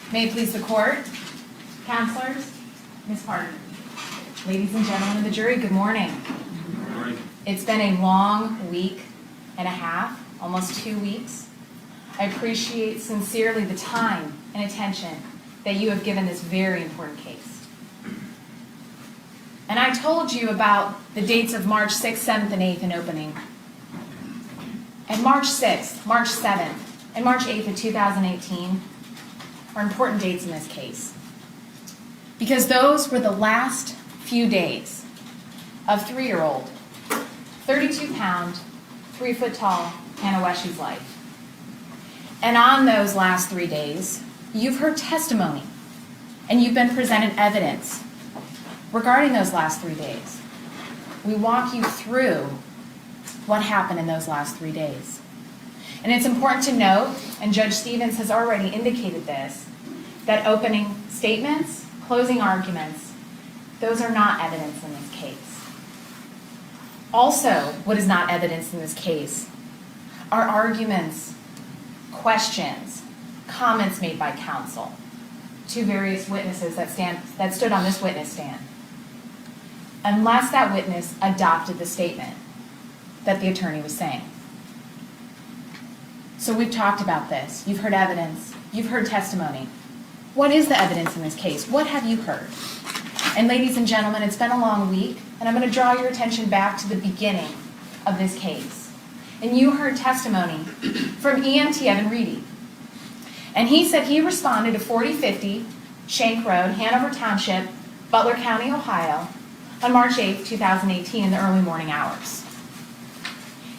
May it please the court, counselors, Ms. Partin. Ladies and gentlemen of the jury, good morning. Good morning. It's been a long week and a half, almost 2 weeks. I appreciate sincerely the time and attention that you have given this very important case. And I told you about the dates of March 6th, 7th, and 8th in opening. And March 6th, March 7th, and March 8th of 2018 are important dates in this case. Because those were the last few days of 3-year-old, 32-pound, 3-foot-tall Hannah Weshy's life. And on those last 3 days, you've heard testimony and you've been presented evidence regarding those last 3 days. We walk you through what happened in those last 3 days. And it's important to note, and Judge Stevens has already indicated this, that opening statements, closing arguments, those are not evidence in this case. Also, what is not evidence in this case are arguments, questions, comments made by counsel to various witnesses that stood on this witness stand, unless that witness adopted the statement that the attorney was saying. So we've talked about this. You've heard evidence. You've heard testimony. What is the evidence in this case? What have you heard? And ladies and gentlemen, it's been a long week, and I'm going to draw your attention back to the beginning of this case. And you heard testimony from EMT Evan Reedy. And he said he responded to 4050 Shank Road, Hanover Township, Butler County, Ohio, on March 8, 2018 in the early morning hours.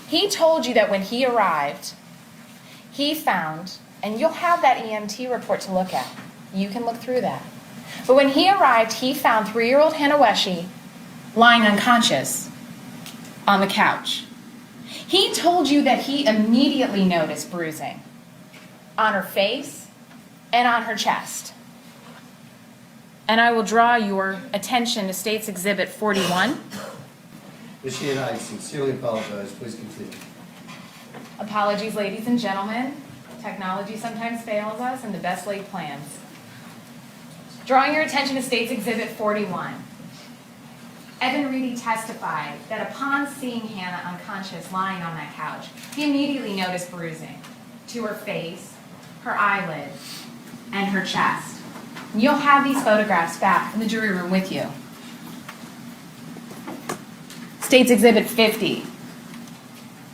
He told you that when he arrived, he found, and you'll have that EMT report to look at. You can look through that. But when he arrived, he found 3-year-old Hannah Weshy lying unconscious on the couch. He told you that he immediately noticed bruising on her face and on her chest. And I will draw your attention to State's Exhibit 41. Ms. Sheehan, I sincerely apologize. Please continue. Apologies, ladies and gentlemen. Technology sometimes fails us, and the best laid plans. Drawing your attention to State's Exhibit 41. Evan Reedy testified that upon seeing Hannah unconscious lying on that couch, he immediately noticed bruising to her face, her eyelid, and her chest. And you'll have these photographs back in the jury room with you. State's Exhibit 50.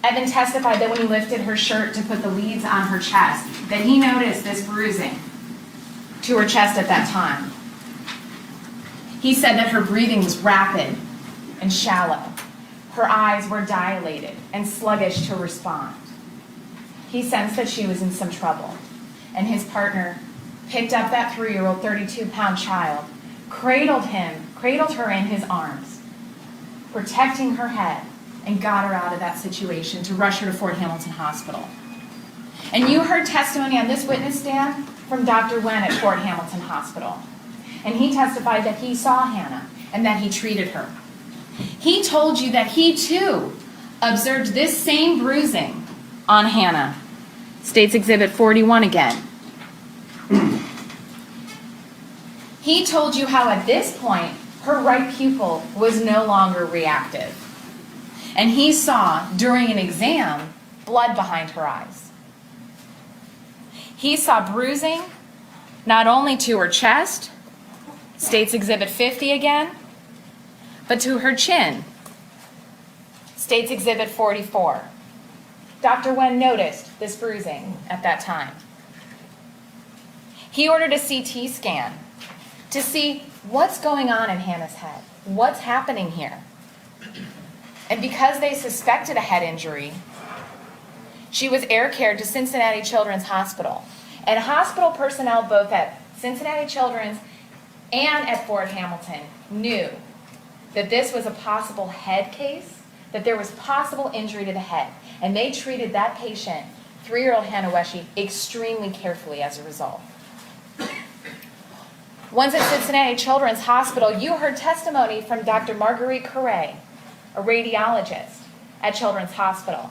Evan testified that when he lifted her shirt to put the leads on her chest, that he noticed this bruising to her chest at that time. He said that her breathing was rapid and shallow. Her eyes were dilated and sluggish to respond. He sensed that she was in some trouble, and his partner picked up that 3-year-old, 32-pound child, cradled her in his arms, protecting her head, and got her out of that situation to rush her to Fort Hamilton Hospital. And you heard testimony on this witness stand from Dr. Wen at Fort Hamilton Hospital. And he testified that he saw Hannah and that he treated her. He told you that he too observed this same bruising on Hannah. State's Exhibit 41 again. He told you how at this point her right pupil was no longer reactive. And he saw, during an exam, blood behind her eyes. He saw bruising not only to her chest, State's Exhibit 50 again, but to her chin, State's Exhibit 44. Dr. Wen noticed this bruising at that time. He ordered a CT scan to see what's going on in Hannah's head, what's happening here. And because they suspected a head injury, she was air cared to Cincinnati Children's Hospital. And hospital personnel both at Cincinnati Children's and at Fort Hamilton knew that this was a possible head case, that there was possible injury to the head. And they treated that patient, 3-year-old Hannah Weshy, extremely carefully as a result. Once at Cincinnati Children's Hospital, you heard testimony from Dr. Marguerite Correa, a radiologist at Children's Hospital.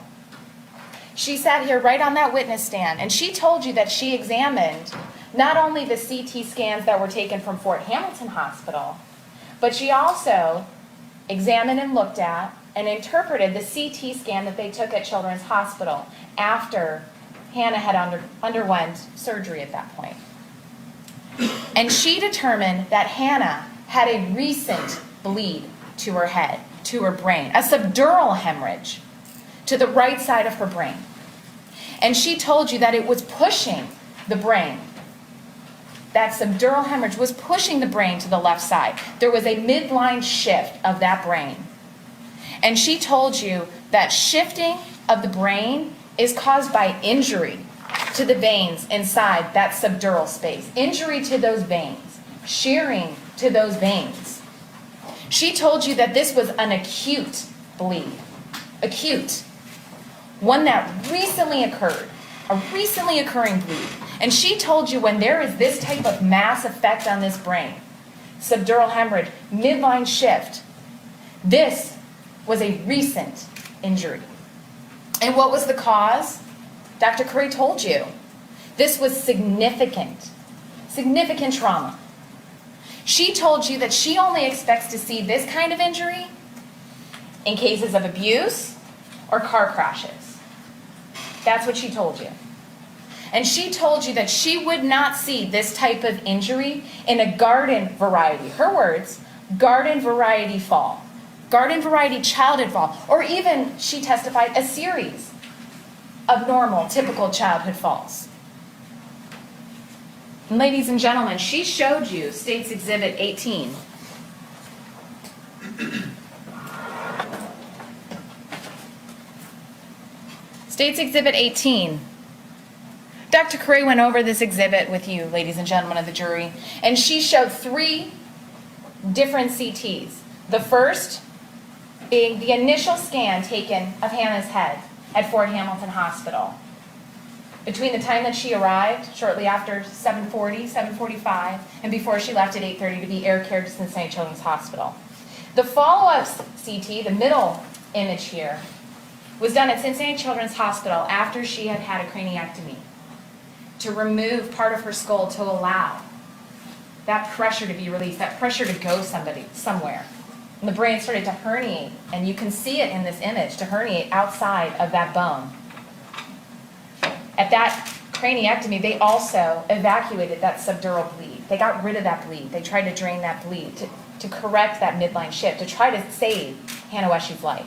She sat here right on that witness stand, and she told you that she examined not only the CT scans that were taken from Fort Hamilton Hospital, but she also examined and looked at and interpreted the CT scan that they took at Children's Hospital after Hannah had underwent surgery at that point. And she determined that Hannah had a recent bleed to her head, to her brain, a subdural hemorrhage to the right side of her brain. And she told you that it was pushing the brain. That subdural hemorrhage was pushing the brain to the left side. There was a midline shift of that brain. And she told you that shifting of the brain is caused by injury to the veins inside that subdural space. Injury to those veins, shearing to those veins. She told you that this was an acute bleed. Acute. One that recently occurred. A recently occurring bleed. And she told you when there is this type of mass effect on this brain, subdural hemorrhage, midline shift, this was a recent injury. And what was the cause? Dr. Curry told you. This was significant trauma. She told you that she only expects to see this kind of injury in cases of abuse or car crashes. That's what she told you. And she told you that she would not see this type of injury in a garden variety, her words, garden variety fall, garden variety childhood fall, or even, she testified, a series of normal, typical childhood falls. And ladies and gentlemen, she showed you State's Exhibit 18. State's Exhibit 18. Dr. Curry went over this exhibit with you, ladies and gentlemen of the jury, and she showed 3 different CTs. The first being the initial scan taken of Hannah's head at Fort Hamilton Hospital. Between the time that she arrived, shortly after 7:40, 7:45, and before she left at 8:30 to be air cared to Cincinnati Children's Hospital. The follow-up CT, the middle image here, was done at Cincinnati Children's Hospital after she had had a craniectomy to remove part of her skull to allow that pressure to be released, that pressure to go somewhere. And the brain started to herniate, and you can see it in this image, to herniate outside of that bone. At that craniectomy, they also evacuated that subdural bleed. They got rid of that bleed. They tried to drain that bleed to correct that midline shift, to try to save Hannah Weshy's life.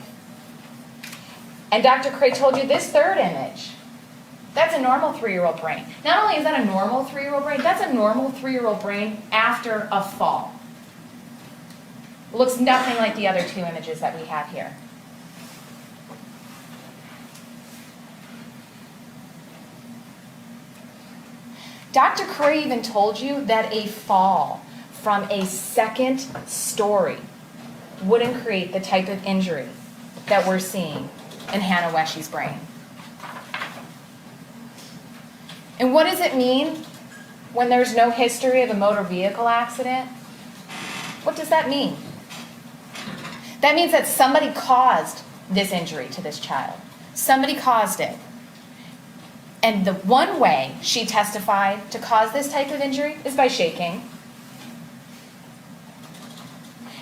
And Dr. Cray told you this third image. That's a normal 3-year-old brain. Not only is that a normal 3-year-old brain, that's a normal 3-year-old brain after a fall. It looks nothing like the other 2 images that we have here. Dr. Curry even told you that a fall from a second story wouldn't create the type of injury that we're seeing in Hannah Weshy's brain. And what does it mean when there's no history of a motor vehicle accident? What does that mean? That means that somebody caused this injury to this child. Somebody caused it. And the one way she testified to cause this type of injury is by shaking.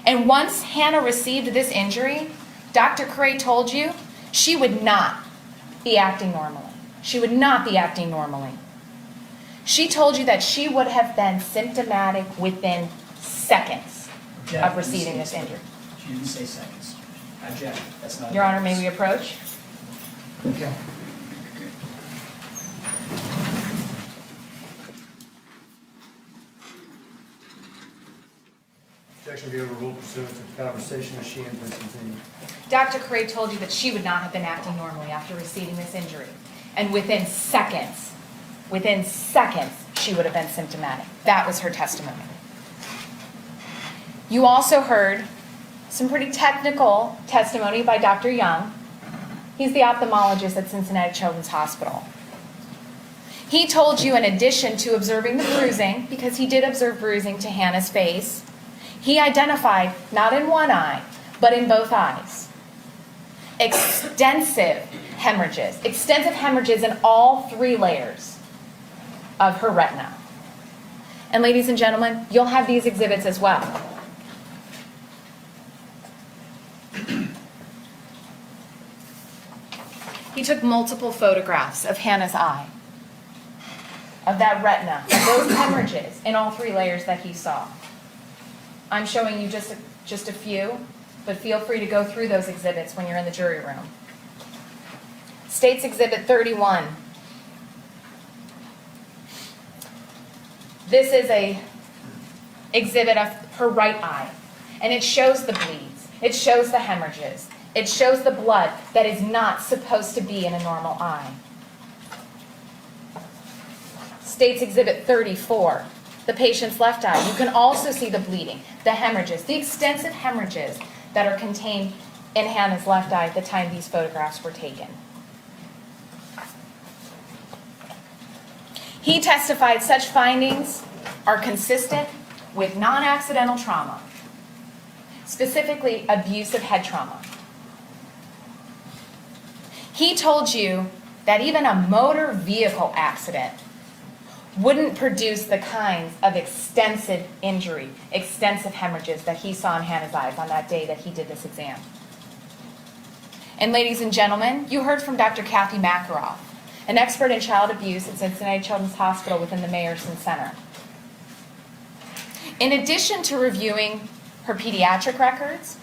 And once Hannah received this injury, Dr. Cray told you she would not be acting normally. She would not be acting normally. She told you that she would have been symptomatic within seconds of receiving this injury. She didn't say seconds. Object. That's not. Your Honor, may we approach? Okay. Objection be overruled pursuant to the conversation as she and Vincent. Dr. Cray told you that she would not have been acting normally after receiving this injury. And within seconds, she would have been symptomatic. That was her testimony. You also heard some pretty technical testimony by Dr. Young. He's the ophthalmologist at Cincinnati Children's Hospital. He told you, in addition to observing the bruising, because he did observe bruising to Hannah's face, he identified, not in one eye, but in both eyes, extensive hemorrhages in all 3 layers of her retina. And ladies and gentlemen, you'll have these exhibits as well. He took multiple photographs of Hannah's eye, of that retina, of those hemorrhages in all 3 layers that he saw. I'm showing you just a few, but feel free to go through those exhibits when you're in the jury room. State's Exhibit 31. This is a exhibit of her right eye, and it shows the bleeds. It shows the hemorrhages. It shows the blood that is not supposed to be in a normal eye. State's Exhibit 34, the patient's left eye. You can also see the bleeding, the hemorrhages, the extensive hemorrhages that are contained in Hannah's left eye at the time these photographs were taken. He testified such findings are consistent with non-accidental trauma, specifically abusive head trauma. He told you that even a motor vehicle accident wouldn't produce the kinds of extensive injury, extensive hemorrhages that he saw in Hannah's eyes on that day that he did this exam. And ladies and gentlemen, you heard from Dr. Kathy Makaroff, an expert in child abuse at Cincinnati Children's Hospital within the Mayerson Center. In addition to reviewing her pediatric records,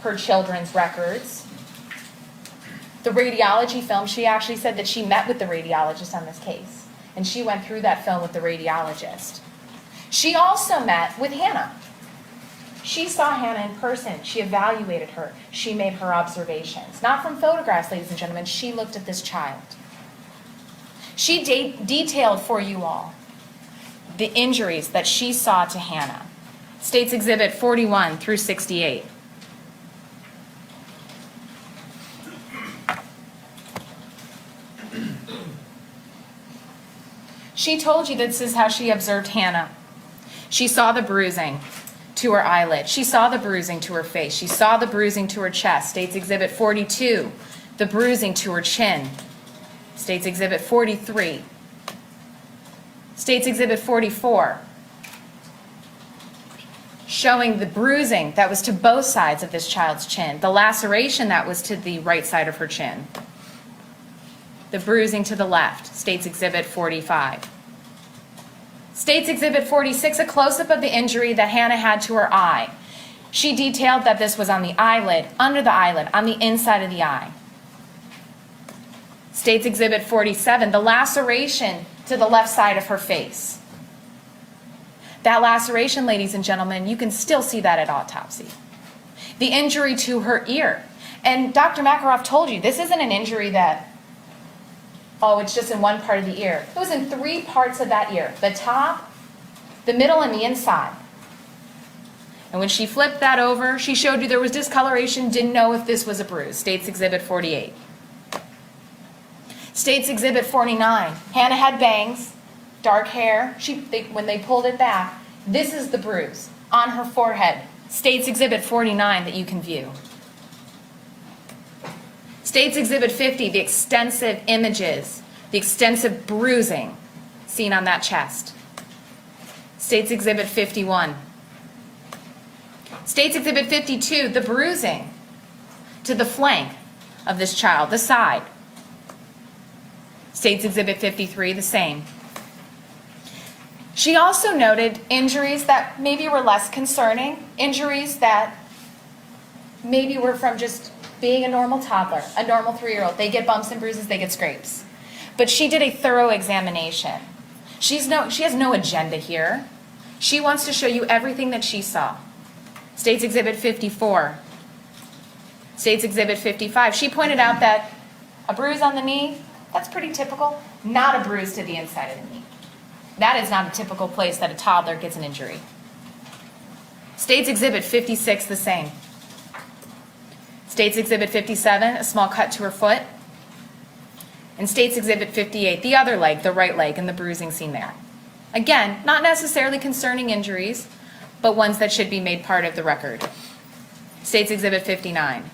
her children's records, the radiology film, she actually said that she met with the radiologist on this case, and she went through that film with the radiologist. She also met with Hannah. She saw Hannah in person. She evaluated her. She made her observations. Not from photographs, ladies and gentlemen. She looked at this child. She detailed for you all the injuries that she saw to Hannah. State's Exhibit 41 through 68. She told you this is how she observed Hannah. She saw the bruising to her eyelid. She saw the bruising to her face. She saw the bruising to her chest. State's Exhibit 42, the bruising to her chin. State's Exhibit 43. State's Exhibit 44, showing the bruising that was to both sides of this child's chin, the laceration that was to the right side of her chin, the bruising to the left. State's Exhibit 45. State's Exhibit 46, a close-up of the injury that Hannah had to her eye. She detailed that this was on the eyelid, under the eyelid, on the inside of the eye. State's Exhibit 47, the laceration to the left side of her face. That laceration, ladies and gentlemen, you can still see that at autopsy. The injury to her ear. And Dr. Makaroff told you, this isn't an injury that, oh, it's just in one part of the ear. It was in 3 parts of that ear, the top, the middle, and the inside. And when she flipped that over, she showed you there was discoloration, didn't know if this was a bruise. State's Exhibit 48. State's Exhibit 49. Hannah had bangs, dark hair. When they pulled it back, this is the bruise on her forehead. State's Exhibit 49 that you can view. State's Exhibit 50, the extensive images, the extensive bruising seen on that chest. State's Exhibit 51. State's Exhibit 52, the bruising to the flank of this child, the side. State's Exhibit 53, the same. She also noted injuries that maybe were less concerning, injuries that maybe were from just being a normal toddler, a normal 3-year-old. They get bumps and bruises, they get scrapes. But she did a thorough examination. She has no agenda here. She wants to show you everything that she saw. State's Exhibit 54. State's Exhibit 55. She pointed out that a bruise on the knee, that's pretty typical. Not a bruise to the inside of the knee. That is not a typical place that a toddler gets an injury. State's Exhibit 56, the same. State's Exhibit 57, a small cut to her foot. And State's Exhibit 58, the other leg, the right leg, and the bruising seen there. Again, not necessarily concerning injuries, but ones that should be made part of the record. State's Exhibit 59.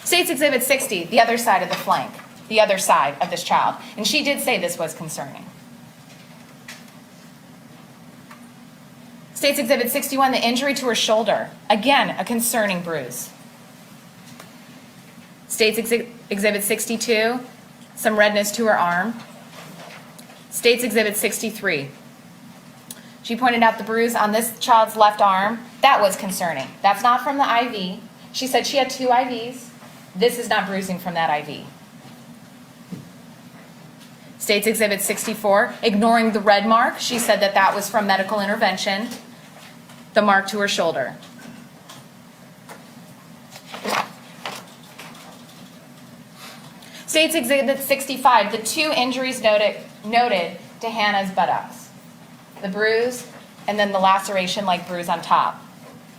State's Exhibit 60, the other side of the flank, the other side of this child. And she did say this was concerning. State's Exhibit 61, the injury to her shoulder. Again, a concerning bruise. State's Exhibit 62, some redness to her arm. State's Exhibit 63. She pointed out the bruise on this child's left arm. That was concerning. That's not from the IV. She said she had 2 IVs. This is not bruising from that IV. State's Exhibit 64, ignoring the red mark. She said that that was from medical intervention, the mark to her shoulder. State's Exhibit 65, the 2 injuries noted to Hannah's buttocks. The bruise, and then the laceration-like bruise on top.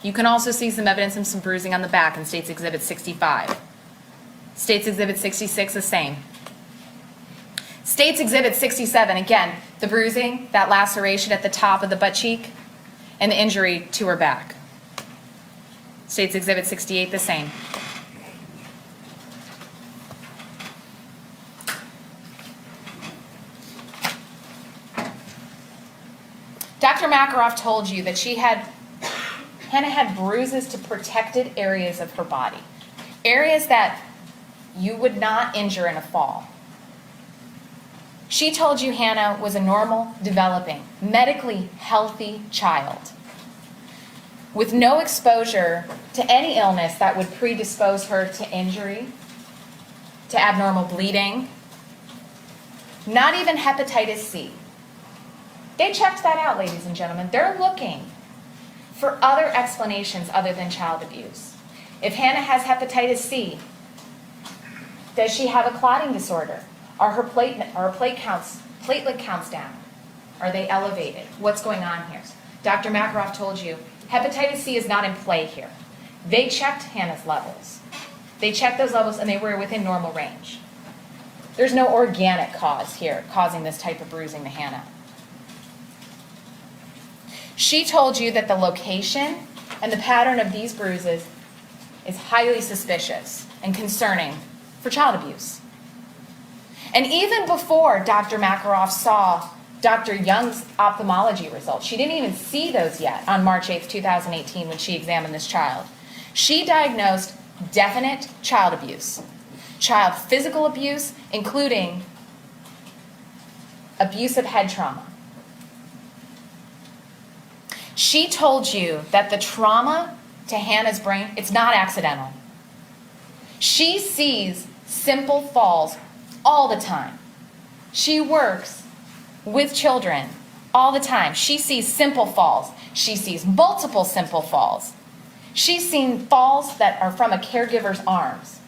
You can also see some evidence of some bruising on the back in State's Exhibit 65. State's Exhibit 66, the same. State's Exhibit 67, again, the bruising, that laceration at the top of the butt cheek, and the injury to her back. State's Exhibit 68, the same. Dr. Makaroff told you that Hannah had bruises to protected areas of her body, areas that you would not injure in a fall. She told you Hannah was a normal, developing, medically healthy child with no exposure to any illness that would predispose her to injury, to abnormal bleeding, not even hepatitis C. They checked that out, ladies and gentlemen. They're looking for other explanations other than child abuse. If Hannah has hepatitis C, does she have a clotting disorder? Are her platelet counts down? Are they elevated? What's going on here? Dr. Makaroff told you hepatitis C is not in play here. They checked Hannah's levels. They checked those levels and they were within normal range. There's no organic cause here causing this type of bruising to Hannah. She told you that the location and the pattern of these bruises is highly suspicious and concerning for child abuse. And even before Dr. Makaroff saw Dr. Young's ophthalmology results, she didn't even see those yet on March 8th, 2018 when she examined this child. She diagnosed definite child abuse, child physical abuse, including abusive head trauma. She told you that the trauma to Hannah's brain, it's not accidental. She sees simple falls all the time. She works with children all the time. She sees simple falls. She sees multiple simple falls. She's seen falls that are from a caregiver's arms.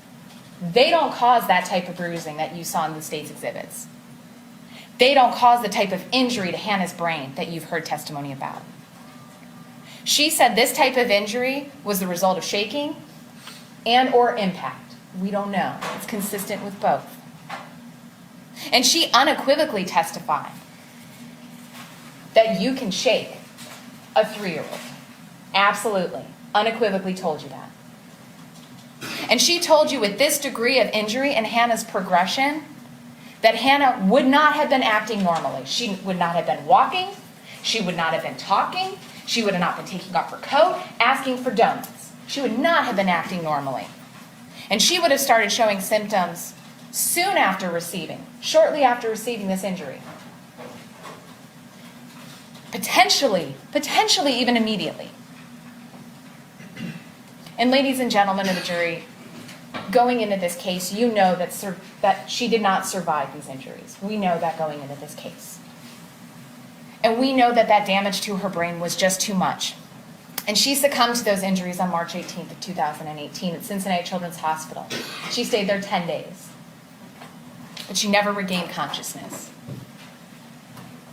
They don't cause that type of bruising that you saw in the state's exhibits. They don't cause the type of injury to Hannah's brain that you've heard testimony about. She said this type of injury was the result of shaking and or impact. We don't know. It's consistent with both. And she unequivocally testified that you can shake a 3-year-old. Absolutely. Unequivocally told you that. And she told you with this degree of injury and Hannah's progression that Hannah would not have been acting normally. She would not have been walking. She would not have been talking. She would have not been taking off her coat, asking for donuts. She would not have been acting normally. And she would have started showing symptoms soon after receiving, shortly after receiving this injury. Potentially even immediately. And ladies and gentlemen of the jury, going into this case, you know that she did not survive these injuries. We know that going into this case. And we know that that damage to her brain was just too much. And she succumbed to those injuries on March 18th of 2018 at Cincinnati Children's Hospital. She stayed there 10 days. But she never regained consciousness.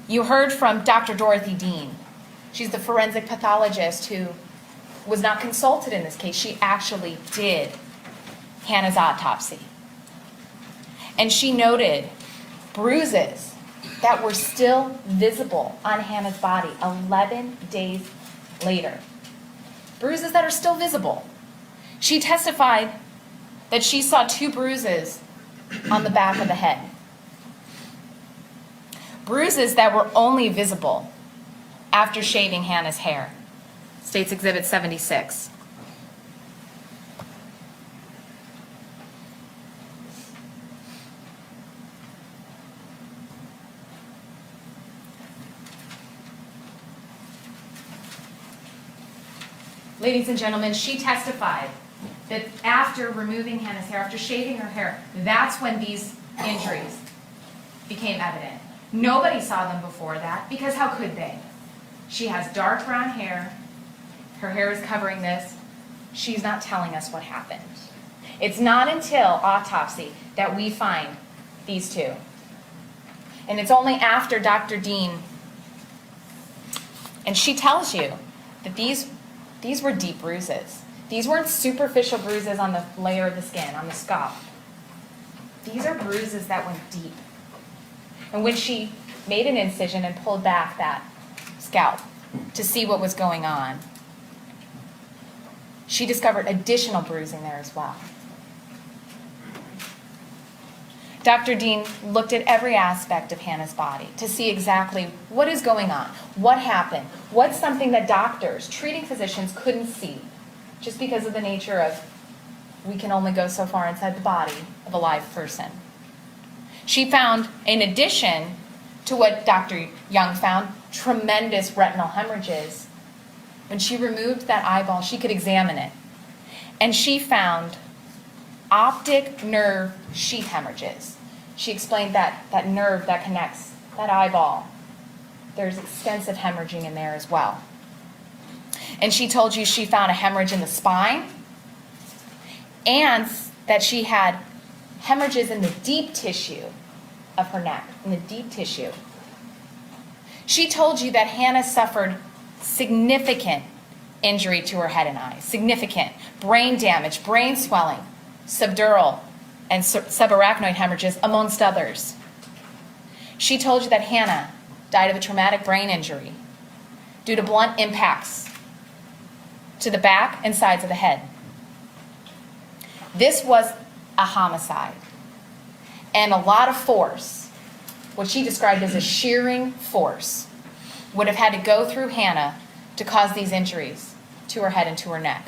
You heard from Dr. Dorothy Dean. She's the forensic pathologist who was not consulted in this case. She actually did Hannah's autopsy. And she noted bruises that were still visible on Hannah's body 11 days later. Bruises that are still visible. She testified that she saw 2 bruises on the back of the head. Bruises that were only visible after shaving Hannah's hair. State's Exhibit 76. Ladies and gentlemen, she testified that after removing Hannah's hair, after shaving her hair, that's when these injuries became evident. Nobody saw them before that, because how could they? She has dark brown hair. Her hair is covering this. She's not telling us what happened. It's not until autopsy that we find these two. And it's only after Dr. Dean, and she tells you that these were deep bruises. These weren't superficial bruises on the layer of the skin, on the scalp. These are bruises that went deep. And when she made an incision and pulled back that scalp to see what was going on, she discovered additional bruising there as well. Dr. Dean looked at every aspect of Hannah's body to see exactly what is going on, what happened, what's something that doctors, treating physicians couldn't see, just because of the nature of we can only go so far inside the body of a live person. She found, in addition to what Dr. Young found, tremendous retinal hemorrhages. When she removed that eyeball, she could examine it. And she found optic nerve sheath hemorrhages. She explained that nerve that connects that eyeball. There's extensive hemorrhaging in there as well. And she told you she found a hemorrhage in the spine, and that she had hemorrhages in the deep tissue of her neck, in the deep tissue. She told you that Hannah suffered significant injury to her head and eyes, significant brain damage, brain swelling, subdural and subarachnoid hemorrhages, amongst others. She told you that Hannah died of a traumatic brain injury due to blunt impacts to the back and sides of the head. This was a homicide, and a lot of force, what she described as a shearing force, would have had to go through Hannah to cause these injuries to her head and to her neck.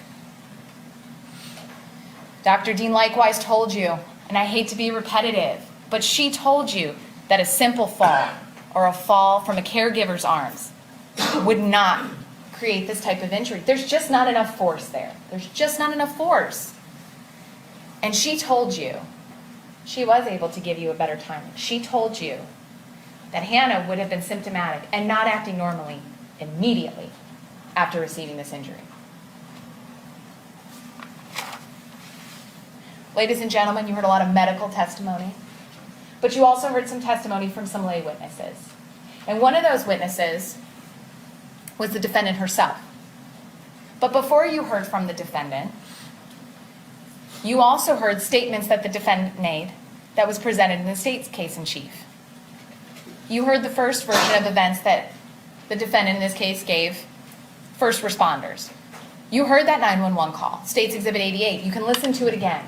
Dr. Dean likewise told you, and I hate to be repetitive, but she told you that a simple fall or a fall from a caregiver's arms would not create this type of injury. There's just not enough force there. There's just not enough force. And she told you, she was able to give you a better timing. She told you that Hannah would have been symptomatic and not acting normally immediately after receiving this injury. Ladies and gentlemen, you heard a lot of medical testimony, but you also heard some testimony from some lay witnesses. And one of those witnesses was the defendant herself. But before you heard from the defendant, you also heard statements that the defendant made that was presented in the state's case in chief. You heard the first version of events that the defendant in this case gave first responders. You heard that 911 call, State's Exhibit 88. You can listen to it again.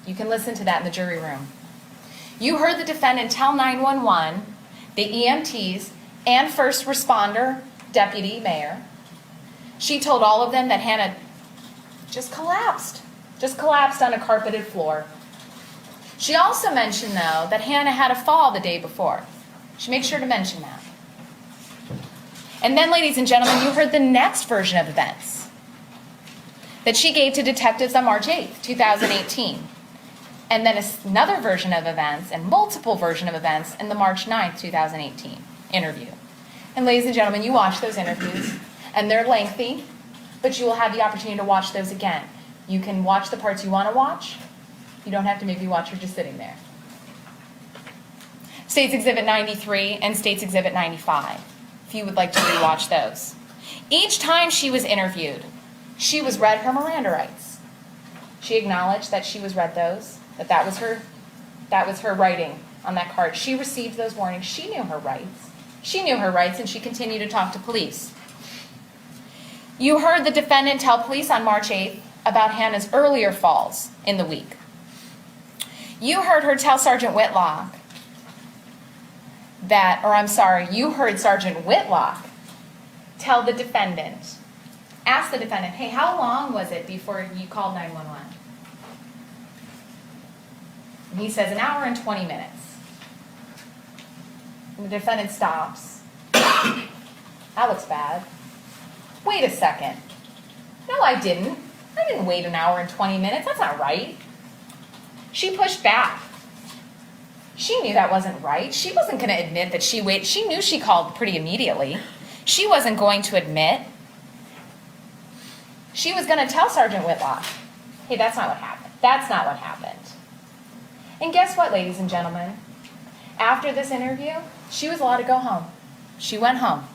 You can listen to that in the jury room. You heard the defendant tell 911, the EMTs, and first responder, deputy mayor. She told all of them that Hannah just collapsed on a carpeted floor. She also mentioned, though, that Hannah had a fall the day before. She made sure to mention that. And then, ladies and gentlemen, you heard the next version of events that she gave to detectives on March 8th, 2018. And then another version of events and multiple version of events in the March 9th, 2018 interview. And ladies and gentlemen, you watch those interviews, and they're lengthy, but you will have the opportunity to watch those again. You can watch the parts you want to watch. You don't have to maybe watch her just sitting there. State's Exhibit 93 and State's Exhibit 95, if you would like to rewatch those. Each time she was interviewed, she was read her Miranda rights. She acknowledged that she was read those, that was her writing on that card. She received those warnings. She knew her rights. She knew her rights, and she continued to talk to police. You heard the defendant tell police on March 8th about Hannah's earlier falls in the week. You heard her tell Sergeant Whitlock you heard Sergeant Whitlock tell the defendant, ask the defendant, hey, how long was it before you called 911? And he says, 1 hour and 20 minutes. And the defendant stops. That looks bad. Wait a second. No, I didn't. I didn't wait 1 hour and 20 minutes. That's not right. She pushed back. She knew that wasn't right. She wasn't going to admit that she waited. She knew she called pretty immediately. She wasn't going to admit. She was going to tell Sergeant Whitlock, hey, that's not what happened. That's not what happened. And guess what, ladies and gentlemen? After this interview, she was allowed to go home. She went home.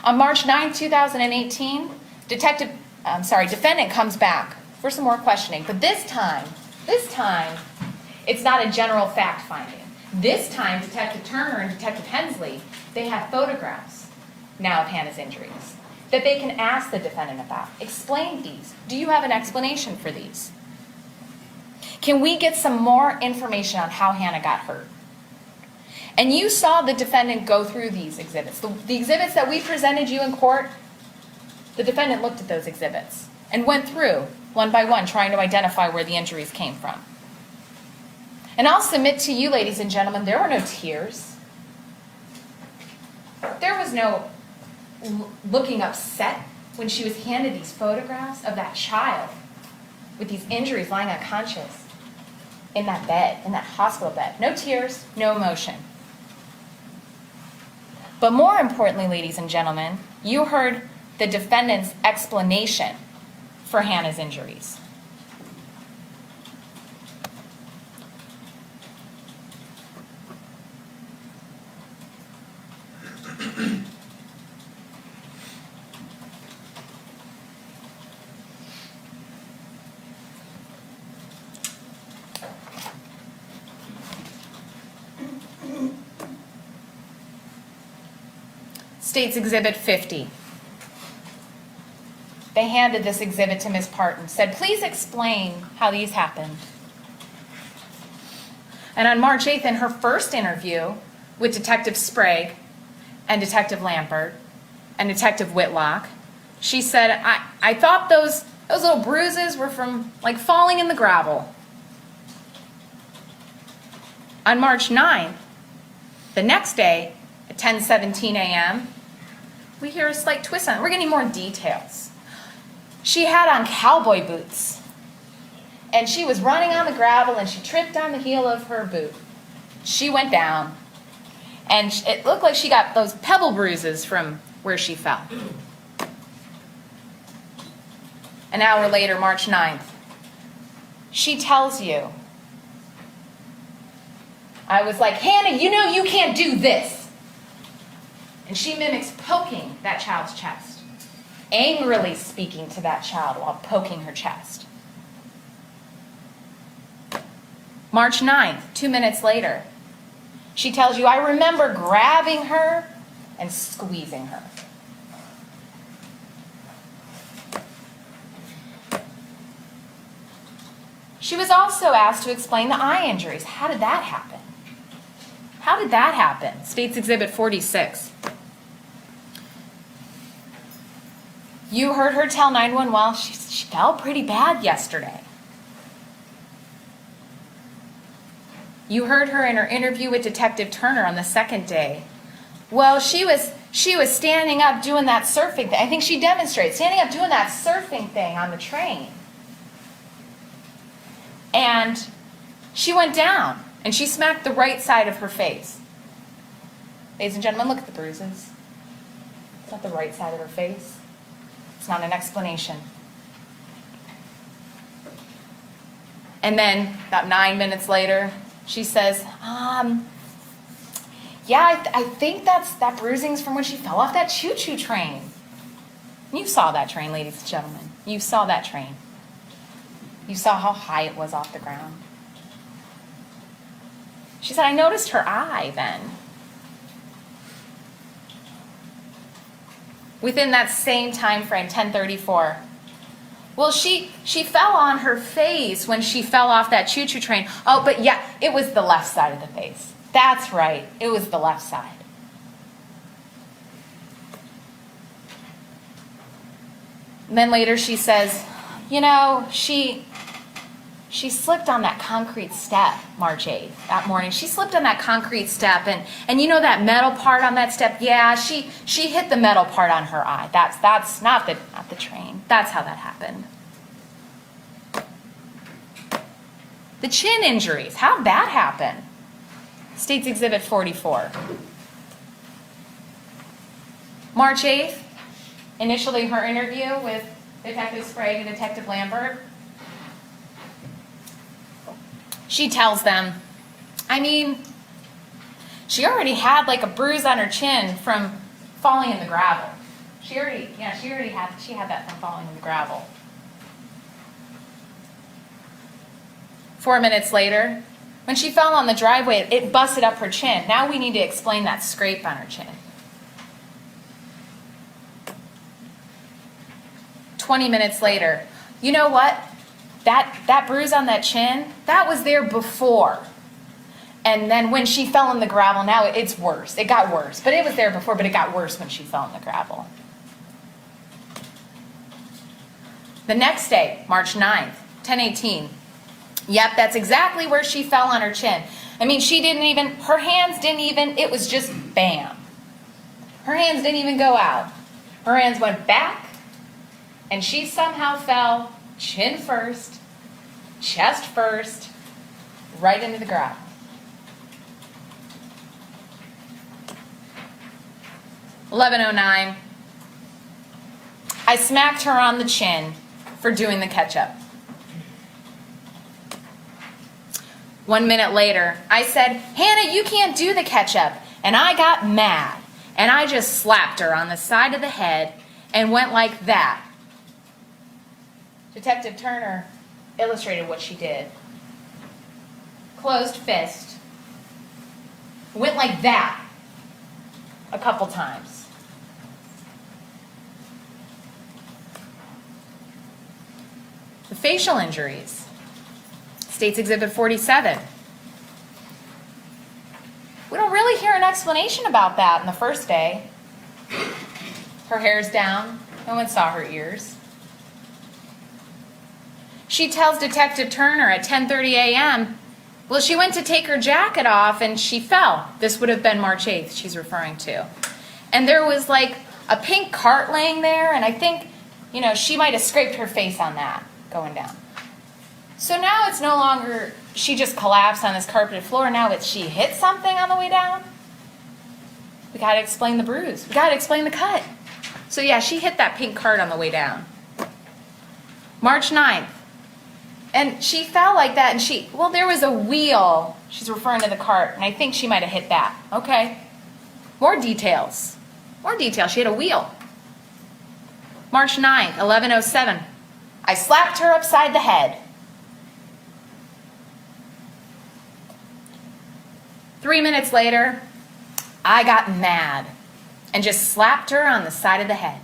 On March 9, 2018, defendant comes back for some more questioning. But this time, it's not a general fact finding. This time, Detective Turner and Detective Hensley, they have photographs now of Hannah's injuries that they can ask the defendant about. Explain these. Do you have an explanation for these? Can we get some more information on how Hannah got hurt? And you saw the defendant go through these exhibits. The exhibits that we presented you in court, the defendant looked at those exhibits and went through one by one, trying to identify where the injuries came from. And I'll submit to you, ladies and gentlemen, there were no tears. There was no looking upset when she was handed these photographs of that child with these injuries lying unconscious in that bed, in that hospital bed. No tears, no emotion. But more importantly, ladies and gentlemen, you heard the defendant's explanation for Hannah's injuries. State's Exhibit 50. They handed this exhibit to Ms. Partin, said, please explain how these happened. And on March 8th, in her first interview with Detective Sprague and Detective Lampert and Detective Whitlock, she said, I thought those little bruises were from like falling in the gravel. On March 9th, the next day at 10:17 a.m., we hear a slight twist on it. We're getting more details. She had on cowboy boots, and she was running on the gravel, and she tripped on the heel of her boot. She went down, and it looked like she got those pebble bruises from where she fell. An hour later, March 9th, she tells you, I was like, Hannah, you know you can't do this. And she mimics poking that child's chest, angrily speaking to that child while poking her chest. March 9th, 2 minutes later, she tells you, I remember grabbing her and squeezing her. She was also asked to explain the eye injuries. How did that happen? How did that happen? State's Exhibit 46. You heard her tell 911 she fell pretty bad yesterday. You heard her in her interview with Detective Turner on the second day. Well, she was standing up doing that surfing thing. I think she demonstrated standing up doing that surfing thing on the train. And she went down and she smacked the right side of her face. Ladies and gentlemen, look at the bruises. It's not the right side of her face. It's not an explanation. And then about 9 minutes later, she says, yeah, I think that bruising's from when she fell off that choo-choo train. You saw that train, ladies and gentlemen. You saw that train. You saw how high it was off the ground. She said, I noticed her eye then. Within that same time frame, 10:34. Well, she fell on her face when she fell off that choo-choo train. Oh, but yeah, it was the left side of the face. That's right, it was the left side. And then later she says, you know, she slipped on that concrete step March 8th, that morning. She slipped on that concrete step, and you know that metal part on that step? Yeah, she hit the metal part on her eye. That's not the train. That's how that happened. The chin injuries, how'd that happen? State's Exhibit 44. March 8th, initially her interview with Detective Sprague and Detective Lambert. She tells them, I mean, she already had like a bruise on her chin from falling in the gravel. She had that from falling in the gravel. 4 minutes later, when she fell on the driveway, it busted up her chin. Now we need to explain that scrape on her chin. 20 minutes later, you know what? That bruise on that chin, that was there before. And then when she fell in the gravel, now it's worse. It got worse. But it was there before, but it got worse when she fell in the gravel. The next day, March 9th, 10:18. Yep, that's exactly where she fell on her chin. I mean, her hands didn't even, it was just bam. Her hands didn't even go out. Her hands went back, and she somehow fell chin first, chest first, right into the gravel. $11:09. I smacked her on the chin for doing the catch-up. 1 minute later, I said, Hannah, you can't do the catch-up. And I got mad, and I just slapped her on the side of the head and went like that. Detective Turner illustrated what she did. Closed fist. Went like that a couple times. The facial injuries. State's Exhibit 47. We don't really hear an explanation about that in the first day. Her hair's down. No one saw her ears. She tells Detective Turner at 10:30 a.m., well, she went to take her jacket off and she fell. This would have been March 8th she's referring to. And there was like a pink cart laying there, and I think, you know, she might have scraped her face on that going down. So now it's no longer she just collapsed on this carpeted floor. Now it's she hit something on the way down. We got to explain the bruise. We got to explain the cut. So yeah, she hit that pink cart on the way down. March 9th. And she fell like that, and there was a wheel. She's referring to the cart, and I think she might have hit that. Okay. More details. More details. She hit a wheel. March 9th, 11:07. I slapped her upside the head. 3 minutes later, I got mad and just slapped her on the side of the head.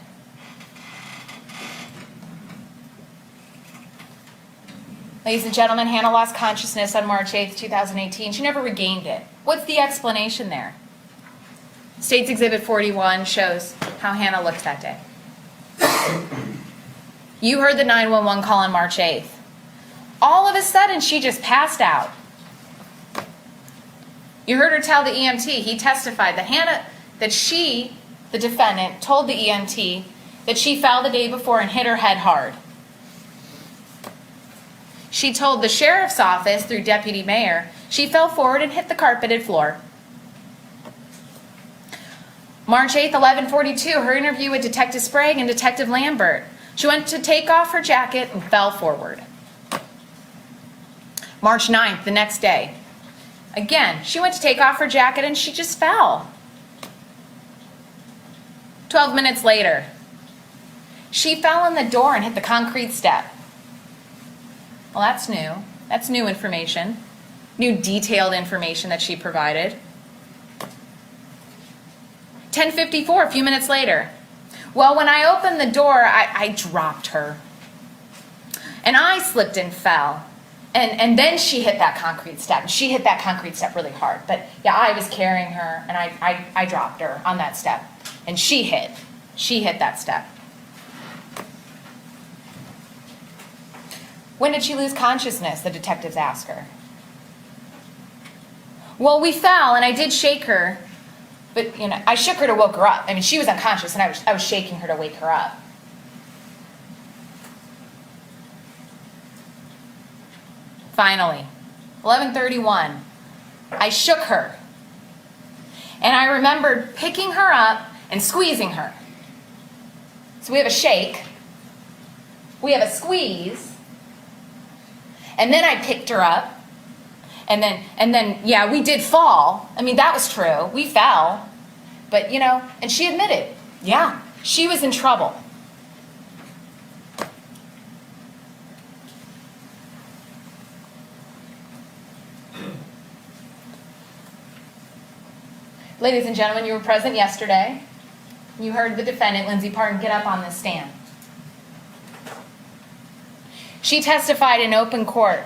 Ladies and gentlemen, Hannah lost consciousness on March 8th, 2018. She never regained it. What's the explanation there? State's Exhibit 41 shows how Hannah looked that day. You heard the 911 call on March 8th. All of a sudden, she just passed out. You heard her tell the EMT, he testified that she, the defendant, told the EMT that she fell the day before and hit her head hard. She told the sheriff's office through Deputy Mayor she fell forward and hit the carpeted floor. March 8th, 11:42, her interview with Detective Sprague and Detective Lambert. She went to take off her jacket and fell forward. March 9th, the next day. Again, she went to take off her jacket and she just fell. 12 minutes later, she fell in the door and hit the concrete step. Well, that's new. That's new information. New detailed information that she provided. 10:54, a few minutes later. Well, when I opened the door, I dropped her. And I slipped and fell. And then she hit that concrete step. She hit that concrete step really hard. But yeah, I was carrying her and I dropped her on that step. And she hit that step. When did she lose consciousness, the detectives ask her. Well, we fell, and I did shake her, but, I shook her to woke her up. I mean, she was unconscious, and I was shaking her to wake her up. Finally, 11:31, I shook her, and I remembered picking her up and squeezing her. So we have a shake, we have a squeeze, and then I picked her up, and then, yeah, we did fall. I mean, that was true. We fell, but, and she admitted, yeah, she was in trouble. Ladies and gentlemen, you were present yesterday. You heard the defendant, Lindsay Partin, get up on the stand. She testified in open court,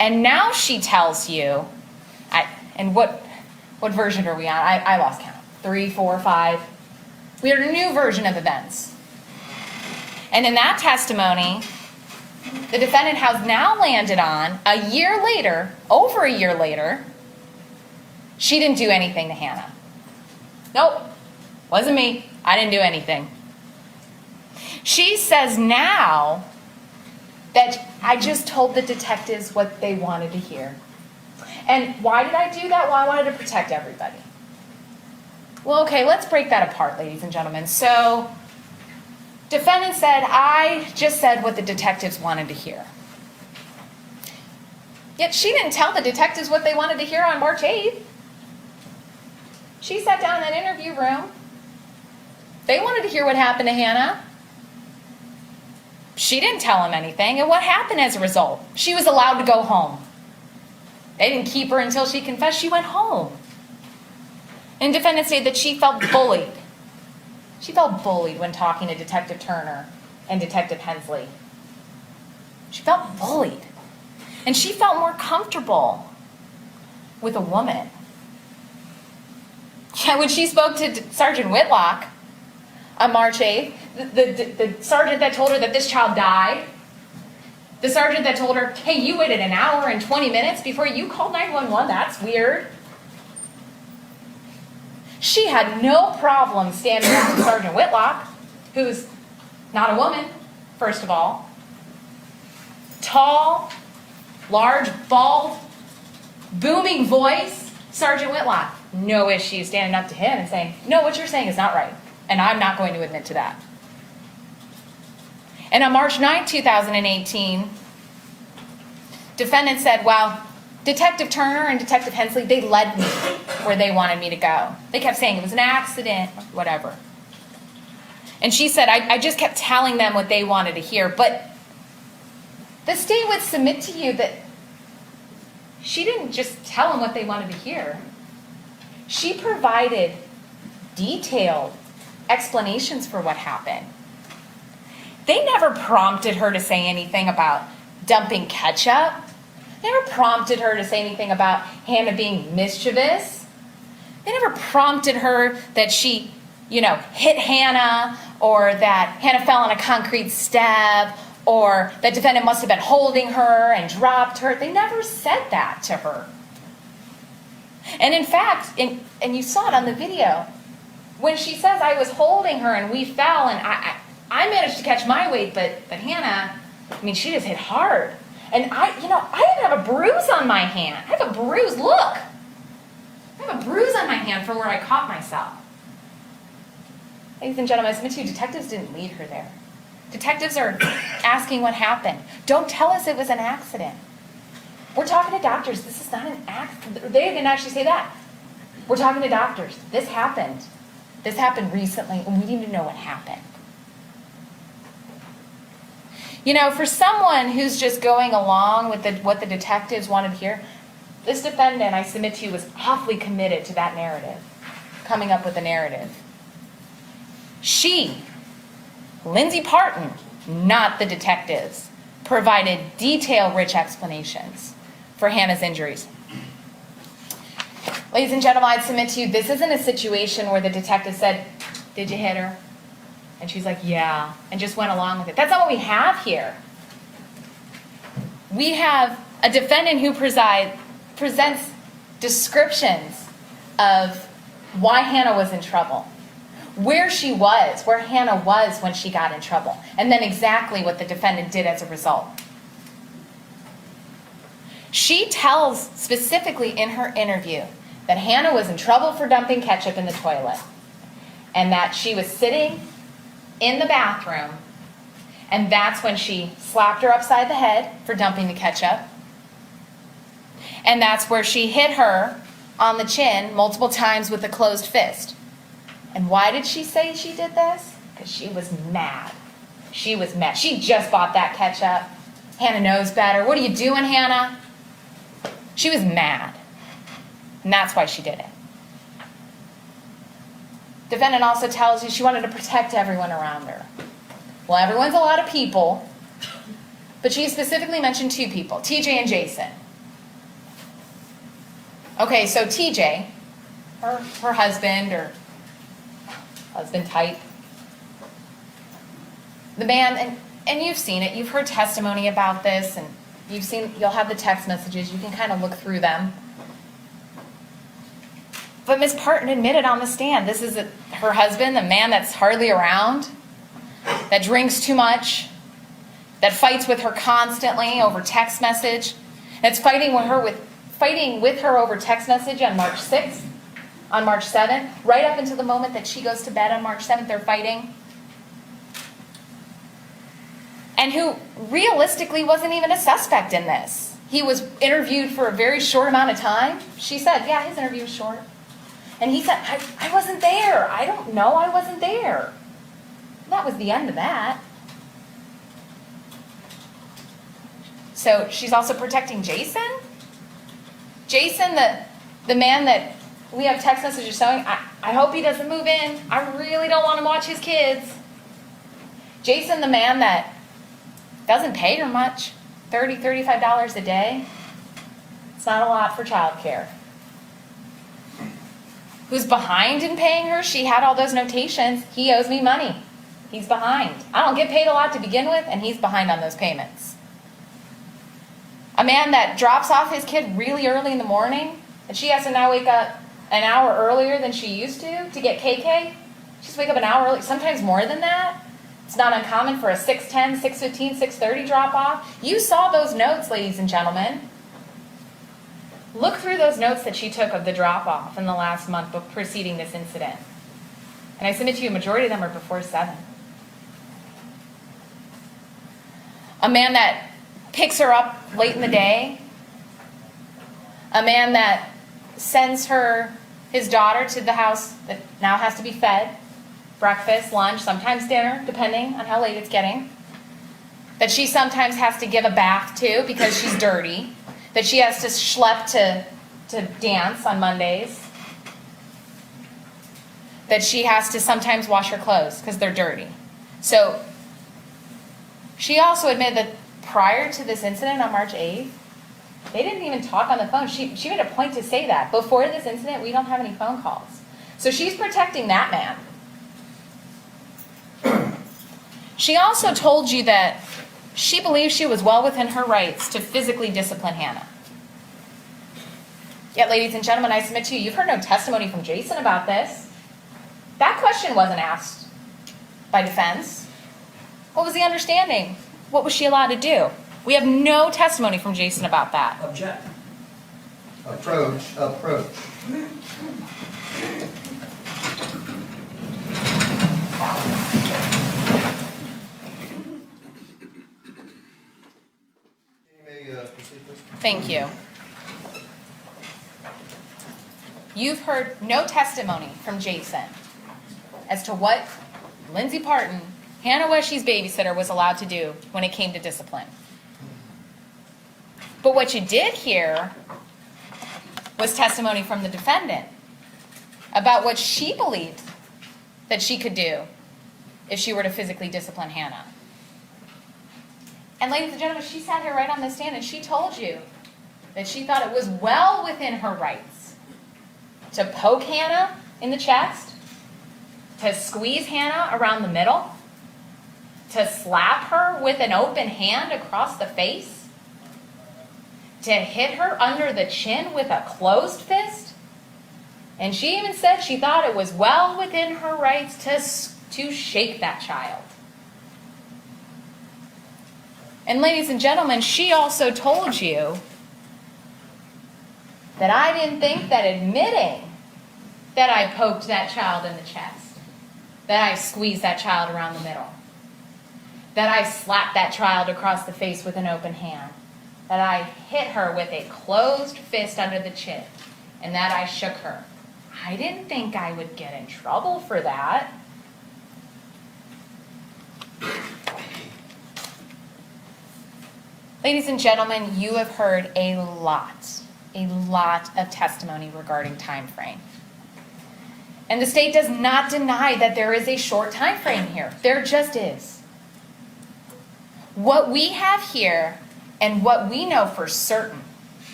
and now she tells you, and what version are we on? I lost count. 3, 4, 5. We are a new version of events. And in that testimony, the defendant has now landed on, a year later, over a year later, she didn't do anything to Hannah. Nope, wasn't me. I didn't do anything. She says now that I just told the detectives what they wanted to hear. And why did I do that? Well, I wanted to protect everybody. Well, okay, let's break that apart, ladies and gentlemen. So, defendant said, I just said what the detectives wanted to hear. Yet she didn't tell the detectives what they wanted to hear on March 8th. She sat down in that interview room. They wanted to hear what happened to Hannah. She didn't tell them anything. And what happened as a result? She was allowed to go home. They didn't keep her until she confessed. She went home. And defendants say that she felt bullied. She felt bullied when talking to Detective Turner and Detective Hensley. She felt bullied. And she felt more comfortable with a woman. Yeah, when she spoke to Sergeant Whitlock on March 8th, the sergeant that told her that this child died, the sergeant that told her, hey, you waited an hour and 20 minutes before you called 911, that's weird. She had no problem standing up to Sergeant Whitlock, who's not a woman, first of all. Tall, large, bald, booming voice, Sergeant Whitlock. No issue standing up to him and saying, no, what you're saying is not right, and I'm not going to admit to that. And on March 9, 2018, defendant said, well, Detective Turner and Detective Hensley, they led me where they wanted me to go. They kept saying it was an accident, whatever. And she said, I just kept telling them what they wanted to hear, but the state would submit to you that she didn't just tell them what they wanted to hear. She provided detailed explanations for what happened. They never prompted her to say anything about dumping ketchup. They never prompted her to say anything about Hannah being mischievous. They never prompted her that she, hit Hannah, or that Hannah fell on a concrete step, or that defendant must have been holding her and dropped her. They never said that to her. And in fact, and you saw it on the video, when she says, I was holding her and we fell and I managed to catch my weight, but Hannah, she just hit hard. And I even have a bruise on my hand. I have a bruise, look. I have a bruise on my hand from where I caught myself. Ladies and gentlemen, I submit to you, detectives didn't lead her there. Detectives are asking what happened. Don't tell us it was an accident. We're talking to doctors. This is not an accident. They didn't actually say that. We're talking to doctors. This happened. This happened recently, and we need to know what happened. For someone who's just going along with what the detectives wanted to hear, this defendant, I submit to you, was awfully committed to that narrative, coming up with a narrative. She, Lindsay Partin, not the detectives, provided detail-rich explanations for Hannah's injuries. Ladies and gentlemen, I'd submit to you, this isn't a situation where the detective said, did you hit her? And she's like, yeah, and just went along with it. That's not what we have here. We have a defendant who presents descriptions of why Hannah was in trouble, where she was, where Hannah was when she got in trouble, and then exactly what the defendant did as a result. She tells specifically in her interview that Hannah was in trouble for dumping ketchup in the toilet, and that she was sitting in the bathroom, and that's when she slapped her upside the head for dumping the ketchup, and that's where she hit her on the chin multiple times with a closed fist. And why did she say she did this? Because she was mad. She was mad. She just bought that ketchup. Hannah knows better. What are you doing, Hannah? She was mad. And that's why she did it. Defendant also tells you she wanted to protect everyone around her. Well, everyone's a lot of people, but she specifically mentioned two people, TJ and Jason. Okay, so TJ, her husband, or husband type, the man, and you've seen it, you've heard testimony about this, and you'll have the text messages, you can kind of look through them. But Ms. Partin admitted on the stand, this is her husband, the man that's hardly around, that drinks too much, that fights with her constantly over text message, that's fighting with her over text message on March 6th, on March 7th, right up until the moment that she goes to bed on March 7th, they're fighting. And who realistically wasn't even a suspect in this. He was interviewed for a very short amount of time. She said, yeah, his interview was short. And he said, I wasn't there. I don't know, I wasn't there. That was the end of that. So she's also protecting Jason? Jason, the man that we have text messages showing, I hope he doesn't move in. I really don't want him to watch his kids. Jason, the man that doesn't pay her much, $30, $35 a day. It's not a lot for childcare. Who's behind in paying her? She had all those notations. He owes me money. He's behind. I don't get paid a lot to begin with, and he's behind on those payments. A man that drops off his kid really early in the morning, and she has to now wake up an hour earlier than she used to get KK. She has to wake up an hour early, sometimes more than that. It's not uncommon for a 6:10, 6:15, 6:30 drop off. You saw those notes, ladies and gentlemen. Look through those notes that she took of the drop off in the last month preceding this incident. And I submit to you, a majority of them are before 7. A man that picks her up late in the day. A man that sends his daughter to the house that now has to be fed. Breakfast, lunch, sometimes dinner, depending on how late it's getting. That she sometimes has to give a bath to because she's dirty. That she has to schlep to dance on Mondays. That she has to sometimes wash her clothes because they're dirty. So she also admitted that prior to this incident on March 8th, they didn't even talk on the phone. She made a point to say that. Before this incident, we don't have any phone calls. So she's protecting that man. She also told you that she believes she was well within her rights to physically discipline Hannah. Yet, ladies and gentlemen, I submit to you, you've heard no testimony from Jason about this. That question wasn't asked by defense. What was the understanding? What was she allowed to do? We have no testimony from Jason about that. Object. Approach. Thank you. You've heard no testimony from Jason as to what Lindsay Partin, Hannah Weshy's babysitter, was allowed to do when it came to discipline. But what you did hear was testimony from the defendant about what she believed that she could do if she were to physically discipline Hannah. And ladies and gentlemen, she sat here right on the stand and she told you that she thought it was well within her rights to poke Hannah in the chest, to squeeze Hannah around the middle, to slap her with an open hand across the face, to hit her under the chin with a closed fist? And she even said she thought it was well within her rights to shake that child. And ladies and gentlemen, she also told you that I didn't think that admitting that I poked that child in the chest, that I squeezed that child around the middle, that I slapped that child across the face with an open hand, that I hit her with a closed fist under the chin, and that I shook her. I didn't think I would get in trouble for that. Ladies and gentlemen, you have heard a lot of testimony regarding time frame. And the state does not deny that there is a short time frame here. There just is. What we have here and what we know for certain